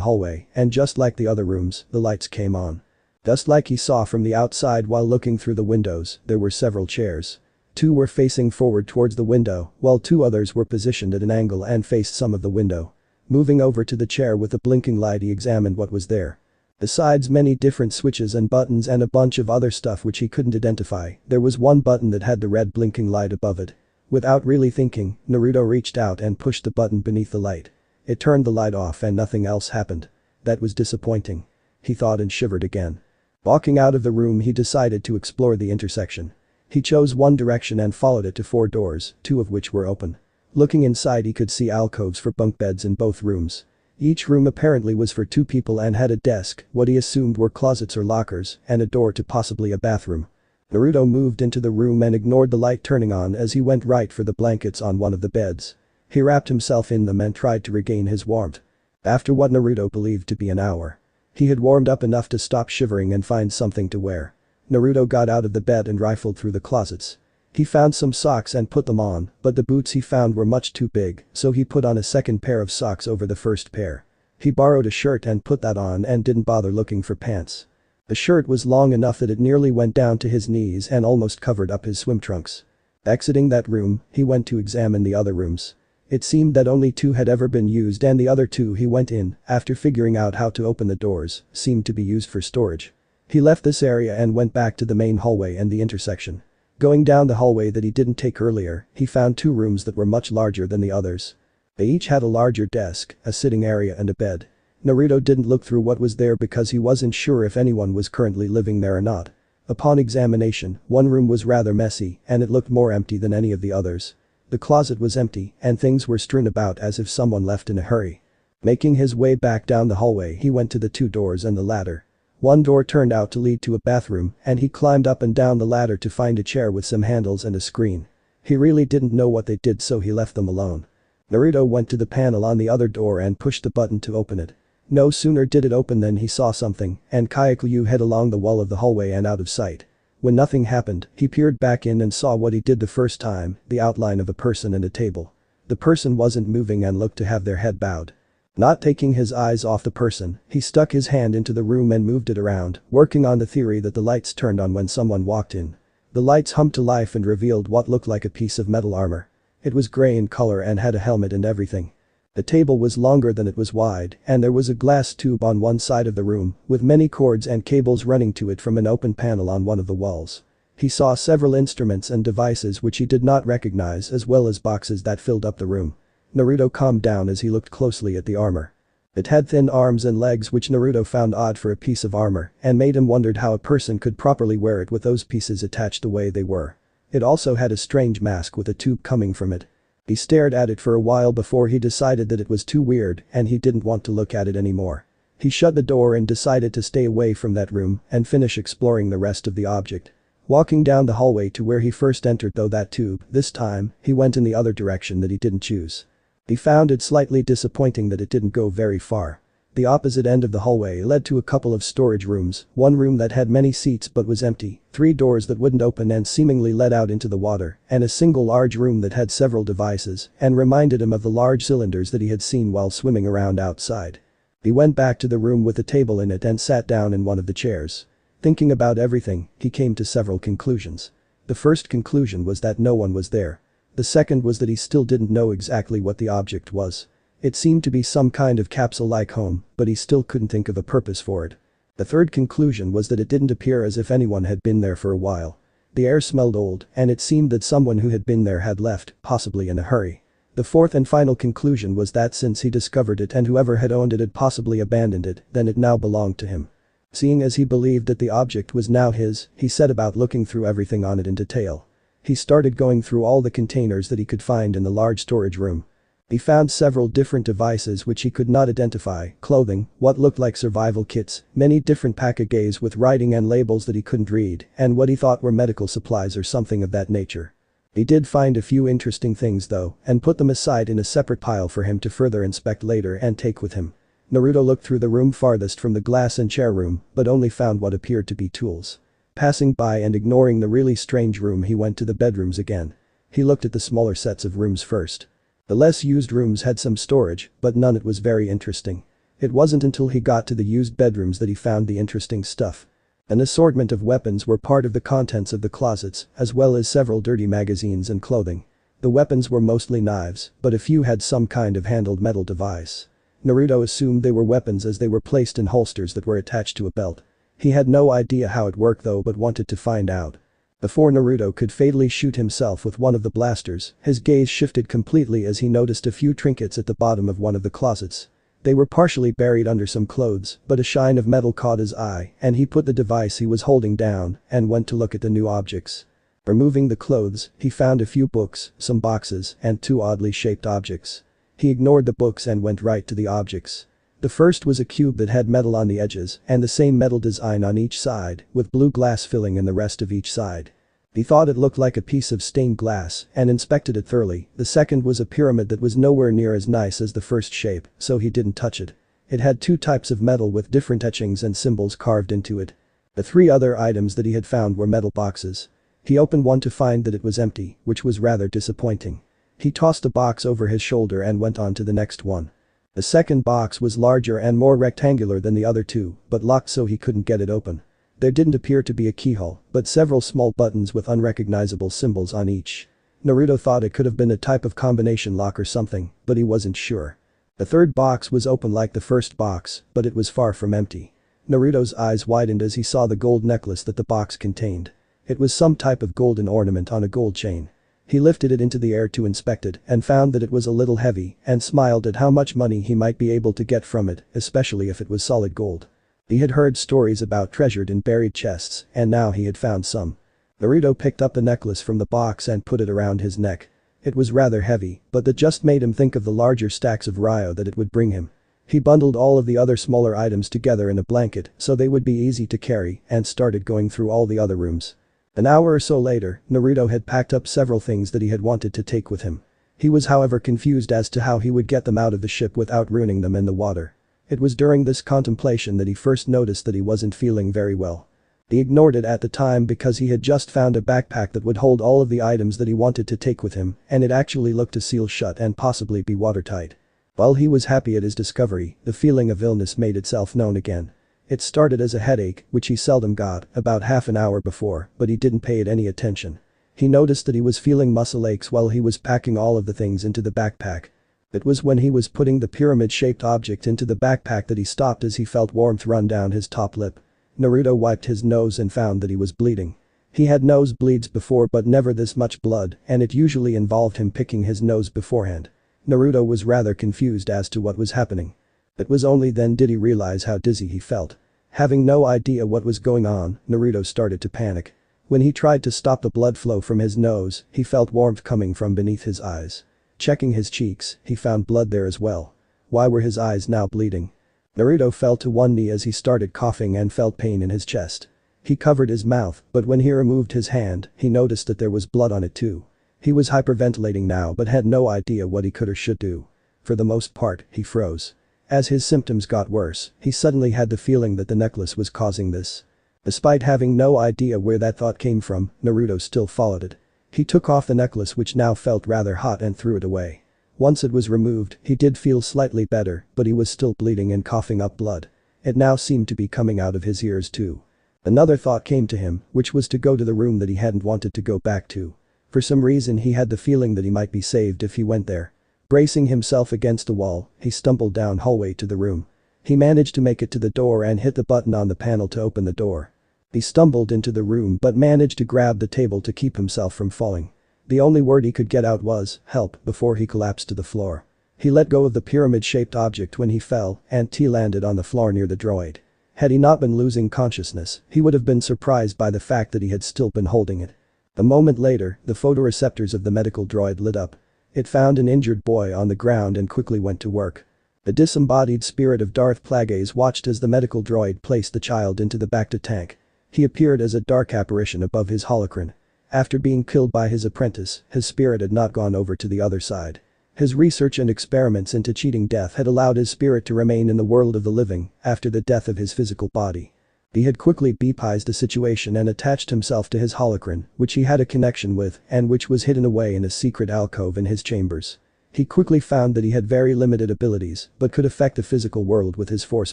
hallway, and just like the other rooms, the lights came on. Just like he saw from the outside while looking through the windows, there were several chairs. 2 were facing forward towards the window, while 2 others were positioned at an angle and faced some of the window. Moving over to the chair with the blinking light, he examined what was there. Besides many different switches and buttons and a bunch of other stuff which he couldn't identify, there was one button that had the red blinking light above it. Without really thinking, Naruto reached out and pushed the button beneath the light. It turned the light off and nothing else happened. That was disappointing. He thought and shivered again. Walking out of the room, he decided to explore the intersection. He chose one direction and followed it to 4 doors, 2 of which were open. Looking inside, he could see alcoves for bunk beds in both rooms. Each room apparently was for 2 people and had a desk, what he assumed were closets or lockers, and a door to possibly a bathroom. Naruto moved into the room and ignored the light turning on as he went right for the blankets on one of the beds. He wrapped himself in them and tried to regain his warmth. After what Naruto believed to be an hour, he had warmed up enough to stop shivering and find something to wear. Naruto got out of the bed and rifled through the closets. He found some socks and put them on, but the boots he found were much too big, so he put on a second pair of socks over the first pair. He borrowed a shirt and put that on and didn't bother looking for pants. The shirt was long enough that it nearly went down to his knees and almost covered up his swim trunks. Exiting that room, he went to examine the other rooms. It seemed that only 2 had ever been used, and the other 2 he went in, after figuring out how to open the doors, seemed to be used for storage. He left this area and went back to the main hallway and the intersection. Going down the hallway that he didn't take earlier, he found 2 rooms that were much larger than the others. They each had a larger desk, a sitting area and a bed. Naruto didn't look through what was there because he wasn't sure if anyone was currently living there or not. Upon examination, one room was rather messy and it looked more empty than any of the others. The closet was empty and things were strewn about as if someone left in a hurry. Making his way back down the hallway, he went to the 2 doors and the ladder. One door turned out to lead to a bathroom and he climbed up and down the ladder to find a chair with some handles and a screen. He really didn't know what they did, so he left them alone. Naruto went to the panel on the other door and pushed the button to open it. No sooner did it open than he saw something, and Kayakyu hid along the wall of the hallway and out of sight. When nothing happened, he peered back in and saw what he did the first time, the outline of a person and a table. The person wasn't moving and looked to have their head bowed. Not taking his eyes off the person, he stuck his hand into the room and moved it around, working on the theory that the lights turned on when someone walked in. The lights hummed to life and revealed what looked like a piece of metal armor. It was gray in color and had a helmet and everything. The table was longer than it was wide, and there was a glass tube on one side of the room, with many cords and cables running to it from an open panel on one of the walls. He saw several instruments and devices which he did not recognize, as well as boxes that filled up the room. Naruto calmed down as he looked closely at the armor. It had thin arms and legs, which Naruto found odd for a piece of armor and made him wondered how a person could properly wear it with those pieces attached the way they were. It also had a strange mask with a tube coming from it. He stared at it for a while before he decided that it was too weird and he didn't want to look at it anymore. He shut the door and decided to stay away from that room and finish exploring the rest of the object. Walking down the hallway to where he first entered, though that tube, this time, he went in the other direction that he didn't choose. He found it slightly disappointing that it didn't go very far. The opposite end of the hallway led to a couple of storage rooms, one room that had many seats but was empty, 3 doors that wouldn't open and seemingly led out into the water, and a single large room that had several devices and reminded him of the large cylinders that he had seen while swimming around outside. He went back to the room with a table in it and sat down in one of the chairs. Thinking about everything, he came to several conclusions. The first conclusion was that no one was there. The second was that he still didn't know exactly what the object was. It seemed to be some kind of capsule-like home, but he still couldn't think of a purpose for it. The third conclusion was that it didn't appear as if anyone had been there for a while. The air smelled old, and it seemed that someone who had been there had left, possibly in a hurry. The fourth and final conclusion was that since he discovered it and whoever had owned it had possibly abandoned it, then it now belonged to him. Seeing as he believed that the object was now his, he set about looking through everything on it in detail. He started going through all the containers that he could find in the large storage room. He found several different devices which he could not identify, clothing, what looked like survival kits, many different packages with writing and labels that he couldn't read, and what he thought were medical supplies or something of that nature. He did find a few interesting things though, and put them aside in a separate pile for him to further inspect later and take with him. Naruto looked through the room farthest from the glass and chair room, but only found what appeared to be tools. Passing by and ignoring the really strange room, he went to the bedrooms again. He looked at the smaller sets of rooms first. The less used rooms had some storage, but none it was very interesting. It wasn't until he got to the used bedrooms that he found the interesting stuff. An assortment of weapons were part of the contents of the closets, as well as several dirty magazines and clothing. The weapons were mostly knives, but a few had some kind of handled metal device. Naruto assumed they were weapons as they were placed in holsters that were attached to a belt. He had no idea how it worked though, but wanted to find out. Before Naruto could fatally shoot himself with one of the blasters, his gaze shifted completely as he noticed a few trinkets at the bottom of one of the closets. They were partially buried under some clothes, but a shine of metal caught his eye and he put the device he was holding down and went to look at the new objects. Removing the clothes, he found a few books, some boxes, and two oddly shaped objects. He ignored the books and went right to the objects. The first was a cube that had metal on the edges and the same metal design on each side, with blue glass filling in the rest of each side. He thought it looked like a piece of stained glass and inspected it thoroughly. The second was a pyramid that was nowhere near as nice as the first shape, so he didn't touch it. It had two types of metal with different etchings and symbols carved into it. The three other items that he had found were metal boxes. He opened one to find that it was empty, which was rather disappointing. He tossed the box over his shoulder and went on to the next one. The second box was larger and more rectangular than the other two, but locked so he couldn't get it open. There didn't appear to be a keyhole, but several small buttons with unrecognizable symbols on each. Naruto thought it could have been a type of combination lock or something, but he wasn't sure. The third box was open like the first box, but it was far from empty. Naruto's eyes widened as he saw the gold necklace that the box contained. It was some type of golden ornament on a gold chain. He lifted it into the air to inspect it and found that it was a little heavy and smiled at how much money he might be able to get from it, especially if it was solid gold. He had heard stories about treasured and buried chests, and now he had found some. Naruto picked up the necklace from the box and put it around his neck. It was rather heavy, but that just made him think of the larger stacks of ryo that it would bring him. He bundled all of the other smaller items together in a blanket so they would be easy to carry and started going through all the other rooms. An hour or so later, Naruto had packed up several things that he had wanted to take with him. He was however confused as to how he would get them out of the ship without ruining them in the water. It was during this contemplation that he first noticed that he wasn't feeling very well. He ignored it at the time because he had just found a backpack that would hold all of the items that he wanted to take with him, and it actually looked to seal shut and possibly be watertight. While he was happy at his discovery, the feeling of illness made itself known again. It started as a headache, which he seldom got, about half an hour before, but he didn't pay it any attention. He noticed that he was feeling muscle aches while he was packing all of the things into the backpack. It was when he was putting the pyramid-shaped object into the backpack that he stopped as he felt warmth run down his top lip. Naruto wiped his nose and found that he was bleeding. He had nosebleeds before but never this much blood, and it usually involved him picking his nose beforehand. Naruto was rather confused as to what was happening. It was only then did he realize how dizzy he felt. Having no idea what was going on, Naruto started to panic. When he tried to stop the blood flow from his nose, he felt warmth coming from beneath his eyes. Checking his cheeks, he found blood there as well. Why were his eyes now bleeding? Naruto fell to one knee as he started coughing and felt pain in his chest. He covered his mouth, but when he removed his hand, he noticed that there was blood on it too. He was hyperventilating now but had no idea what he could or should do. For the most part, he froze. As his symptoms got worse, he suddenly had the feeling that the necklace was causing this. Despite having no idea where that thought came from, Naruto still followed it. He took off the necklace which now felt rather hot and threw it away. Once it was removed, he did feel slightly better, but he was still bleeding and coughing up blood. It now seemed to be coming out of his ears too. Another thought came to him, which was to go to the room that he hadn't wanted to go back to. For some reason he had the feeling that he might be saved if he went there. Bracing himself against the wall, he stumbled down hallway to the room. He managed to make it to the door and hit the button on the panel to open the door. He stumbled into the room but managed to grab the table to keep himself from falling. The only word he could get out was, "Help," before he collapsed to the floor. He let go of the pyramid-shaped object when he fell and he landed on the floor near the droid. Had he not been losing consciousness, he would have been surprised by the fact that he had still been holding it. A moment later, the photoreceptors of the medical droid lit up. It found an injured boy on the ground and quickly went to work. The disembodied spirit of Darth Plagueis watched as the medical droid placed the child into the Bacta tank. He appeared as a dark apparition above his holocron. After being killed by his apprentice, his spirit had not gone over to the other side. His research and experiments into cheating death had allowed his spirit to remain in the world of the living after the death of his physical body. He had quickly beepized the situation and attached himself to his holocron, which he had a connection with and which was hidden away in a secret alcove in his chambers. He quickly found that he had very limited abilities but could affect the physical world with his force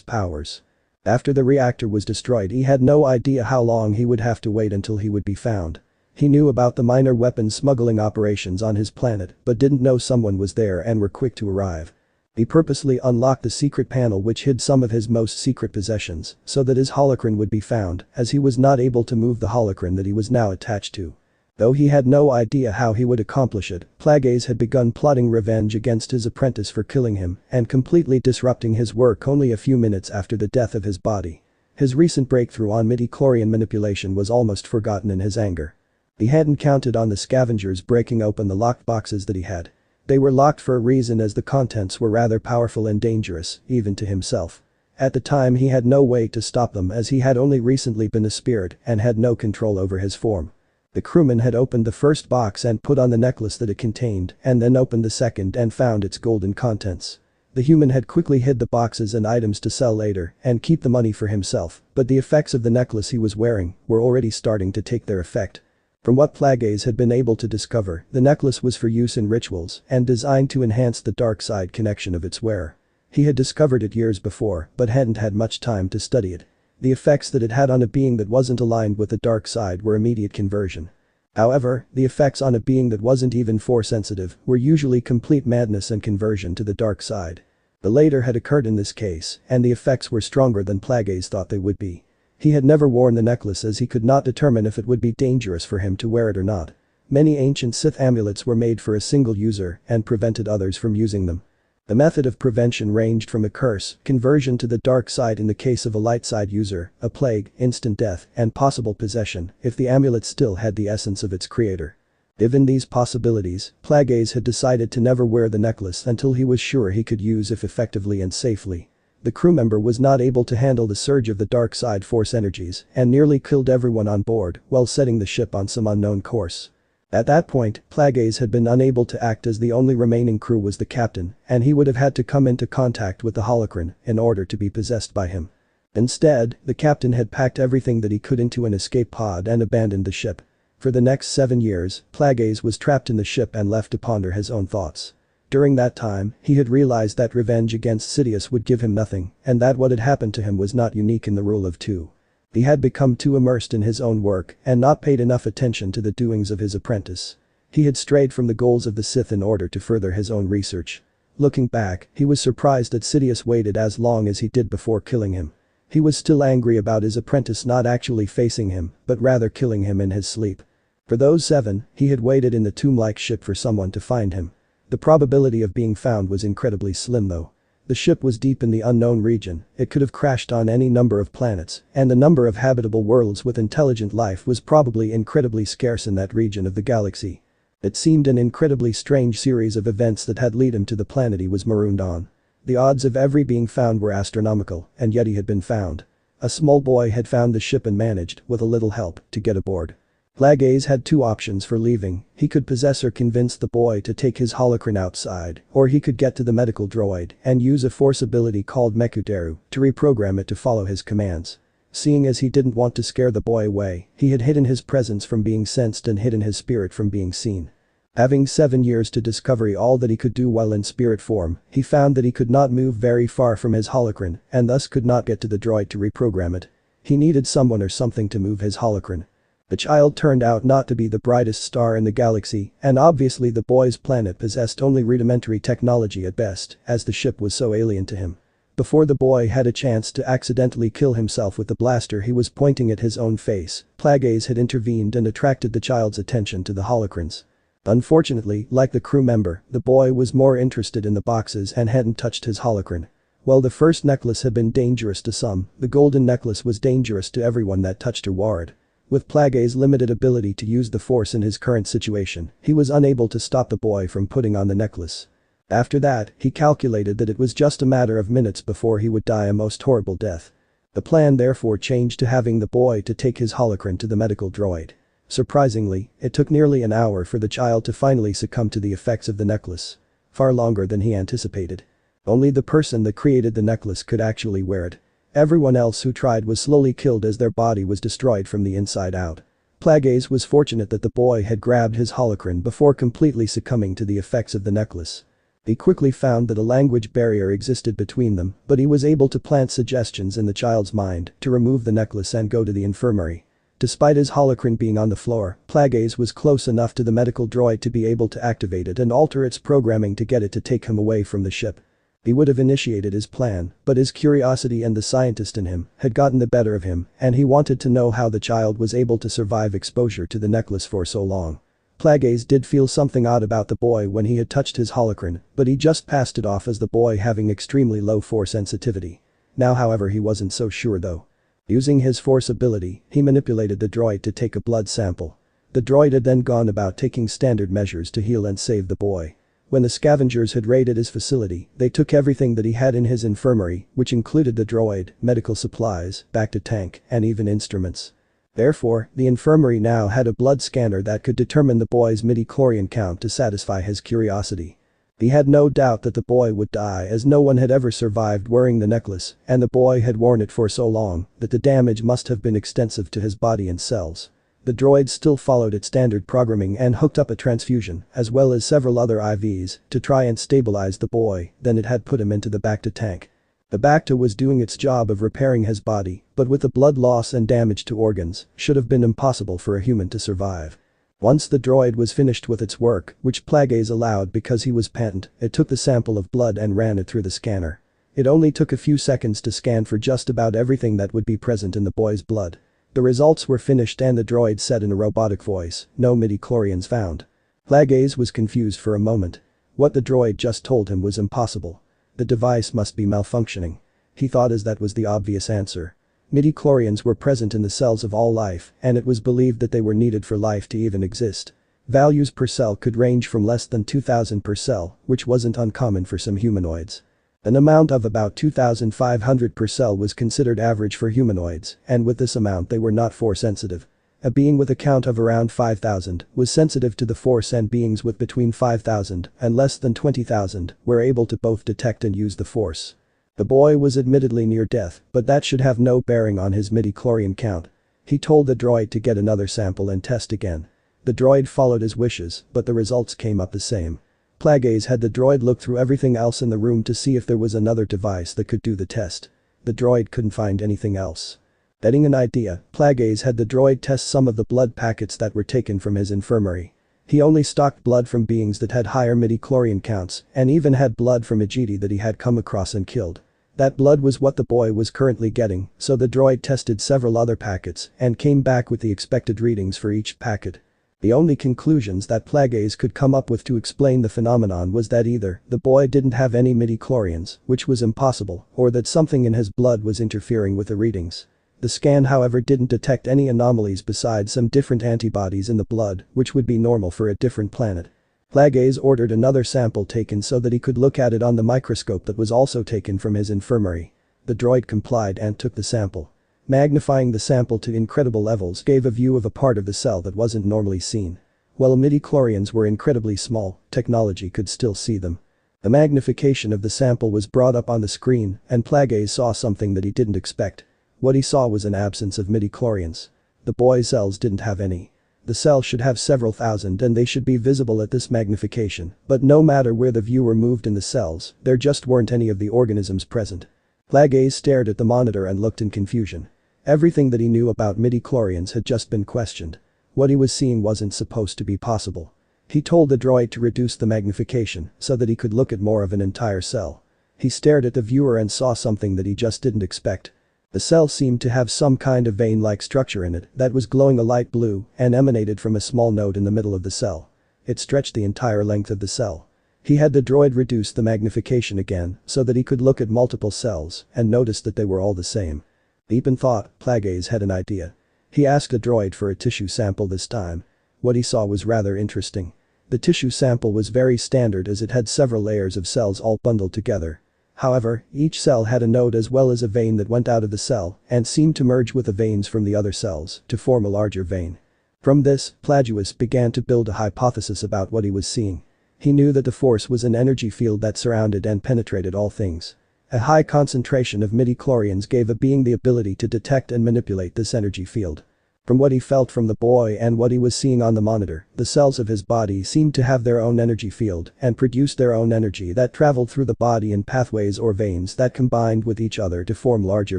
powers. After the reactor was destroyed, he had no idea how long he would have to wait until he would be found. He knew about the minor weapons smuggling operations on his planet but didn't know someone was there and were quick to arrive. He purposely unlocked the secret panel which hid some of his most secret possessions so that his holocron would be found, as he was not able to move the holocron that he was now attached to. Though he had no idea how he would accomplish it, Plagueis had begun plotting revenge against his apprentice for killing him and completely disrupting his work only a few minutes after the death of his body. His recent breakthrough on midi-chlorian manipulation was almost forgotten in his anger. He hadn't counted on the scavengers breaking open the locked boxes that he had. They were locked for a reason, as the contents were rather powerful and dangerous, even to himself. At the time he had no way to stop them, as he had only recently been a spirit and had no control over his form. The crewman had opened the first box and put on the necklace that it contained and then opened the second and found its golden contents. The human had quickly hid the boxes and items to sell later and keep the money for himself, but the effects of the necklace he was wearing were already starting to take their effect. From what Plagueis had been able to discover, the necklace was for use in rituals and designed to enhance the dark side connection of its wearer. He had discovered it years before but hadn't had much time to study it. The effects that it had on a being that wasn't aligned with the dark side were immediate conversion. However, the effects on a being that wasn't even force sensitive were usually complete madness and conversion to the dark side. The latter had occurred in this case, and the effects were stronger than Plagueis thought they would be. He had never worn the necklace, as he could not determine if it would be dangerous for him to wear it or not. Many ancient Sith amulets were made for a single user and prevented others from using them. The method of prevention ranged from a curse, conversion to the dark side in the case of a light side user, a plague, instant death, and possible possession if the amulet still had the essence of its creator. Given these possibilities, Plagueis had decided to never wear the necklace until he was sure he could use it effectively and safely. The crew member was not able to handle the surge of the dark side force energies and nearly killed everyone on board while setting the ship on some unknown course. At that point, Plagueis had been unable to act, as the only remaining crew was the captain, and he would have had to come into contact with the holocron in order to be possessed by him. Instead, the captain had packed everything that he could into an escape pod and abandoned the ship. For the next 7 years, Plagueis was trapped in the ship and left to ponder his own thoughts. During that time, he had realized that revenge against Sidious would give him nothing, and that what had happened to him was not unique in the rule of two. He had become too immersed in his own work and not paid enough attention to the doings of his apprentice. He had strayed from the goals of the Sith in order to further his own research. Looking back, he was surprised that Sidious waited as long as he did before killing him. He was still angry about his apprentice not actually facing him, but rather killing him in his sleep. For those 7, he had waited in the tomb-like ship for someone to find him. The probability of being found was incredibly slim, though. The ship was deep in the unknown region, it could have crashed on any number of planets, and the number of habitable worlds with intelligent life was probably incredibly scarce in that region of the galaxy. It seemed an incredibly strange series of events that had led him to the planet he was marooned on. The odds of every being found were astronomical, and yet he had been found. A small boy had found the ship and managed, with a little help, to get aboard. Plagueis had 2 options for leaving. He could possess or convince the boy to take his holocron outside, or he could get to the medical droid and use a force ability called Mekuteru to reprogram it to follow his commands. Seeing as he didn't want to scare the boy away, he had hidden his presence from being sensed and hidden his spirit from being seen. Having 7 years to discover all that he could do while in spirit form, he found that he could not move very far from his holocron and thus could not get to the droid to reprogram it. He needed someone or something to move his holocron. The child turned out not to be the brightest star in the galaxy, and obviously the boy's planet possessed only rudimentary technology at best, as the ship was so alien to him. Before the boy had a chance to accidentally kill himself with the blaster he was pointing at his own face, Plagueis had intervened and attracted the child's attention to the holocrons. Unfortunately, like the crew member, the boy was more interested in the boxes and hadn't touched his holocron. While the first necklace had been dangerous to some, the golden necklace was dangerous to everyone that touched or wore it. With Plagueis' limited ability to use the Force in his current situation, he was unable to stop the boy from putting on the necklace. After that, he calculated that it was just a matter of minutes before he would die a most horrible death. The plan therefore changed to having the boy to take his holocron to the medical droid. Surprisingly, it took nearly an hour for the child to finally succumb to the effects of the necklace. Far longer than he anticipated. Only the person that created the necklace could actually wear it. Everyone else who tried was slowly killed as their body was destroyed from the inside out. Plagueis was fortunate that the boy had grabbed his holocron before completely succumbing to the effects of the necklace. He quickly found that a language barrier existed between them, but he was able to plant suggestions in the child's mind to remove the necklace and go to the infirmary. Despite his holocron being on the floor, Plagueis was close enough to the medical droid to be able to activate it and alter its programming to get it to take him away from the ship. He would have initiated his plan, but his curiosity and the scientist in him had gotten the better of him, and he wanted to know how the child was able to survive exposure to the necklace for so long. Plagueis did feel something odd about the boy when he had touched his holocron, but he just passed it off as the boy having extremely low force sensitivity. Now however he wasn't so sure though. Using his force ability, he manipulated the droid to take a blood sample. The droid had then gone about taking standard measures to heal and save the boy. When the scavengers had raided his facility, they took everything that he had in his infirmary, which included the droid, medical supplies, back-to-tank, and even instruments. Therefore, the infirmary now had a blood scanner that could determine the boy's midi-chlorian count to satisfy his curiosity. He had no doubt that the boy would die as no one had ever survived wearing the necklace, and the boy had worn it for so long that the damage must have been extensive to his body and cells. The droid still followed its standard programming and hooked up a transfusion, as well as several other IVs, to try and stabilize the boy, then it had put him into the back-to-tank. The Bacta was doing its job of repairing his body, but with the blood loss and damage to organs, should have been impossible for a human to survive. Once the droid was finished with its work, which Plagueis allowed because he was patent, it took the sample of blood and ran it through the scanner. It only took a few seconds to scan for just about everything that would be present in the boy's blood. The results were finished and the droid said in a robotic voice, "No midi-chlorians found." Plagueis was confused for a moment. What the droid just told him was impossible. The device must be malfunctioning. He thought as that was the obvious answer. Midi-chlorians were present in the cells of all life, and it was believed that they were needed for life to even exist. Values per cell could range from less than 2,000 per cell, which wasn't uncommon for some humanoids. An amount of about 2,500 per cell was considered average for humanoids, and with this amount they were not force sensitive. A being with a count of around 5,000 was sensitive to the force, and beings with between 5,000 and less than 20,000 were able to both detect and use the force. The boy was admittedly near death, but that should have no bearing on his midi-chlorian count. He told the droid to get another sample and test again. The droid followed his wishes, but the results came up the same. Plagueis had the droid look through everything else in the room to see if there was another device that could do the test. The droid couldn't find anything else. Getting an idea, Plagueis had the droid test some of the blood packets that were taken from his infirmary. He only stocked blood from beings that had higher midi-chlorian counts, and even had blood from Ejiti that he had come across and killed. That blood was what the boy was currently getting, so the droid tested several other packets and came back with the expected readings for each packet. The only conclusions that Plagueis could come up with to explain the phenomenon was that either the boy didn't have any midi-chlorians, which was impossible, or that something in his blood was interfering with the readings. The scan however didn't detect any anomalies besides some different antibodies in the blood, which would be normal for a different planet. Plagueis ordered another sample taken so that he could look at it on the microscope that was also taken from his infirmary. The droid complied and took the sample. Magnifying the sample to incredible levels gave a view of a part of the cell that wasn't normally seen. While midi-chlorians were incredibly small, technology could still see them. The magnification of the sample was brought up on the screen, and Plagueis saw something that he didn't expect. What he saw was an absence of midi-chlorians. The boy's cells didn't have any. The cell should have several thousand and they should be visible at this magnification, but no matter where the viewer moved in the cells, there just weren't any of the organisms present. Plagueis stared at the monitor and looked in confusion. Everything that he knew about midi-chlorians had just been questioned. What he was seeing wasn't supposed to be possible. He told the droid to reduce the magnification so that he could look at more of an entire cell. He stared at the viewer and saw something that he just didn't expect. The cell seemed to have some kind of vein-like structure in it that was glowing a light blue and emanated from a small node in the middle of the cell. It stretched the entire length of the cell. He had the droid reduce the magnification again so that he could look at multiple cells and noticed that they were all the same. Deep in thought, Plagueis had an idea. He asked the droid for a tissue sample this time. What he saw was rather interesting. The tissue sample was very standard as it had several layers of cells all bundled together. However, each cell had a node as well as a vein that went out of the cell and seemed to merge with the veins from the other cells to form a larger vein. From this, Plagueis began to build a hypothesis about what he was seeing. He knew that the Force was an energy field that surrounded and penetrated all things. A high concentration of midi-chlorians gave a being the ability to detect and manipulate this energy field. From what he felt from the boy and what he was seeing on the monitor, the cells of his body seemed to have their own energy field and produced their own energy that traveled through the body in pathways or veins that combined with each other to form larger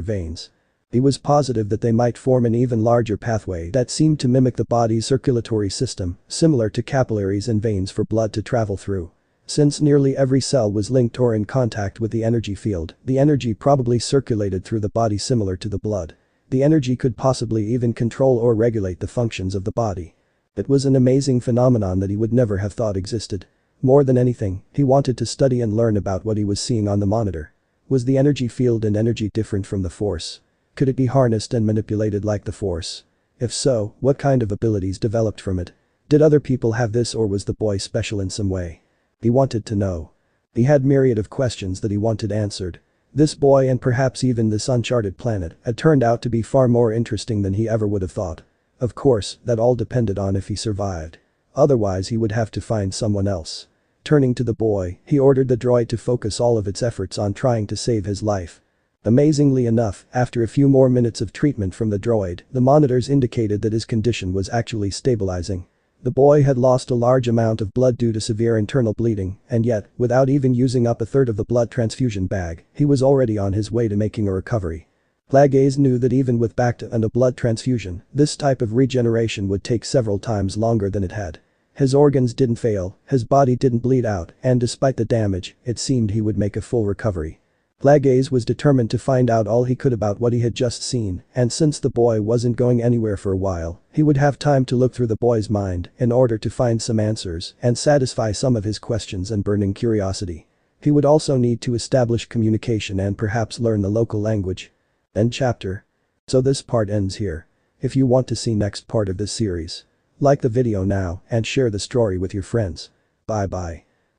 veins. He was positive that they might form an even larger pathway that seemed to mimic the body's circulatory system, similar to capillaries and veins for blood to travel through. Since nearly every cell was linked or in contact with the energy field, the energy probably circulated through the body similar to the blood. The energy could possibly even control or regulate the functions of the body. It was an amazing phenomenon that he would never have thought existed. More than anything, he wanted to study and learn about what he was seeing on the monitor. Was the energy field and energy different from the Force? Could it be harnessed and manipulated like the Force? If so, what kind of abilities developed from it? Did other people have this or was the boy special in some way? He wanted to know. He had myriad of questions that he wanted answered. This boy and perhaps even this uncharted planet had turned out to be far more interesting than he ever would have thought. Of course, that all depended on if he survived. Otherwise he would have to find someone else. Turning to the boy, he ordered the droid to focus all of its efforts on trying to save his life. Amazingly enough, after a few more minutes of treatment from the droid, the monitors indicated that his condition was actually stabilizing. The boy had lost a large amount of blood due to severe internal bleeding, and yet, without even using up a third of the blood transfusion bag, he was already on his way to making a recovery. Plagueis knew that even with Bacta and a blood transfusion, this type of regeneration would take several times longer than it had. His organs didn't fail, his body didn't bleed out, and despite the damage, it seemed he would make a full recovery. Plagueis was determined to find out all he could about what he had just seen, and since the boy wasn't going anywhere for a while, he would have time to look through the boy's mind in order to find some answers and satisfy some of his questions and burning curiosity. He would also need to establish communication and perhaps learn the local language. End chapter. So this part ends here. If you want to see next part of this series, like the video now and share the story with your friends. Bye bye.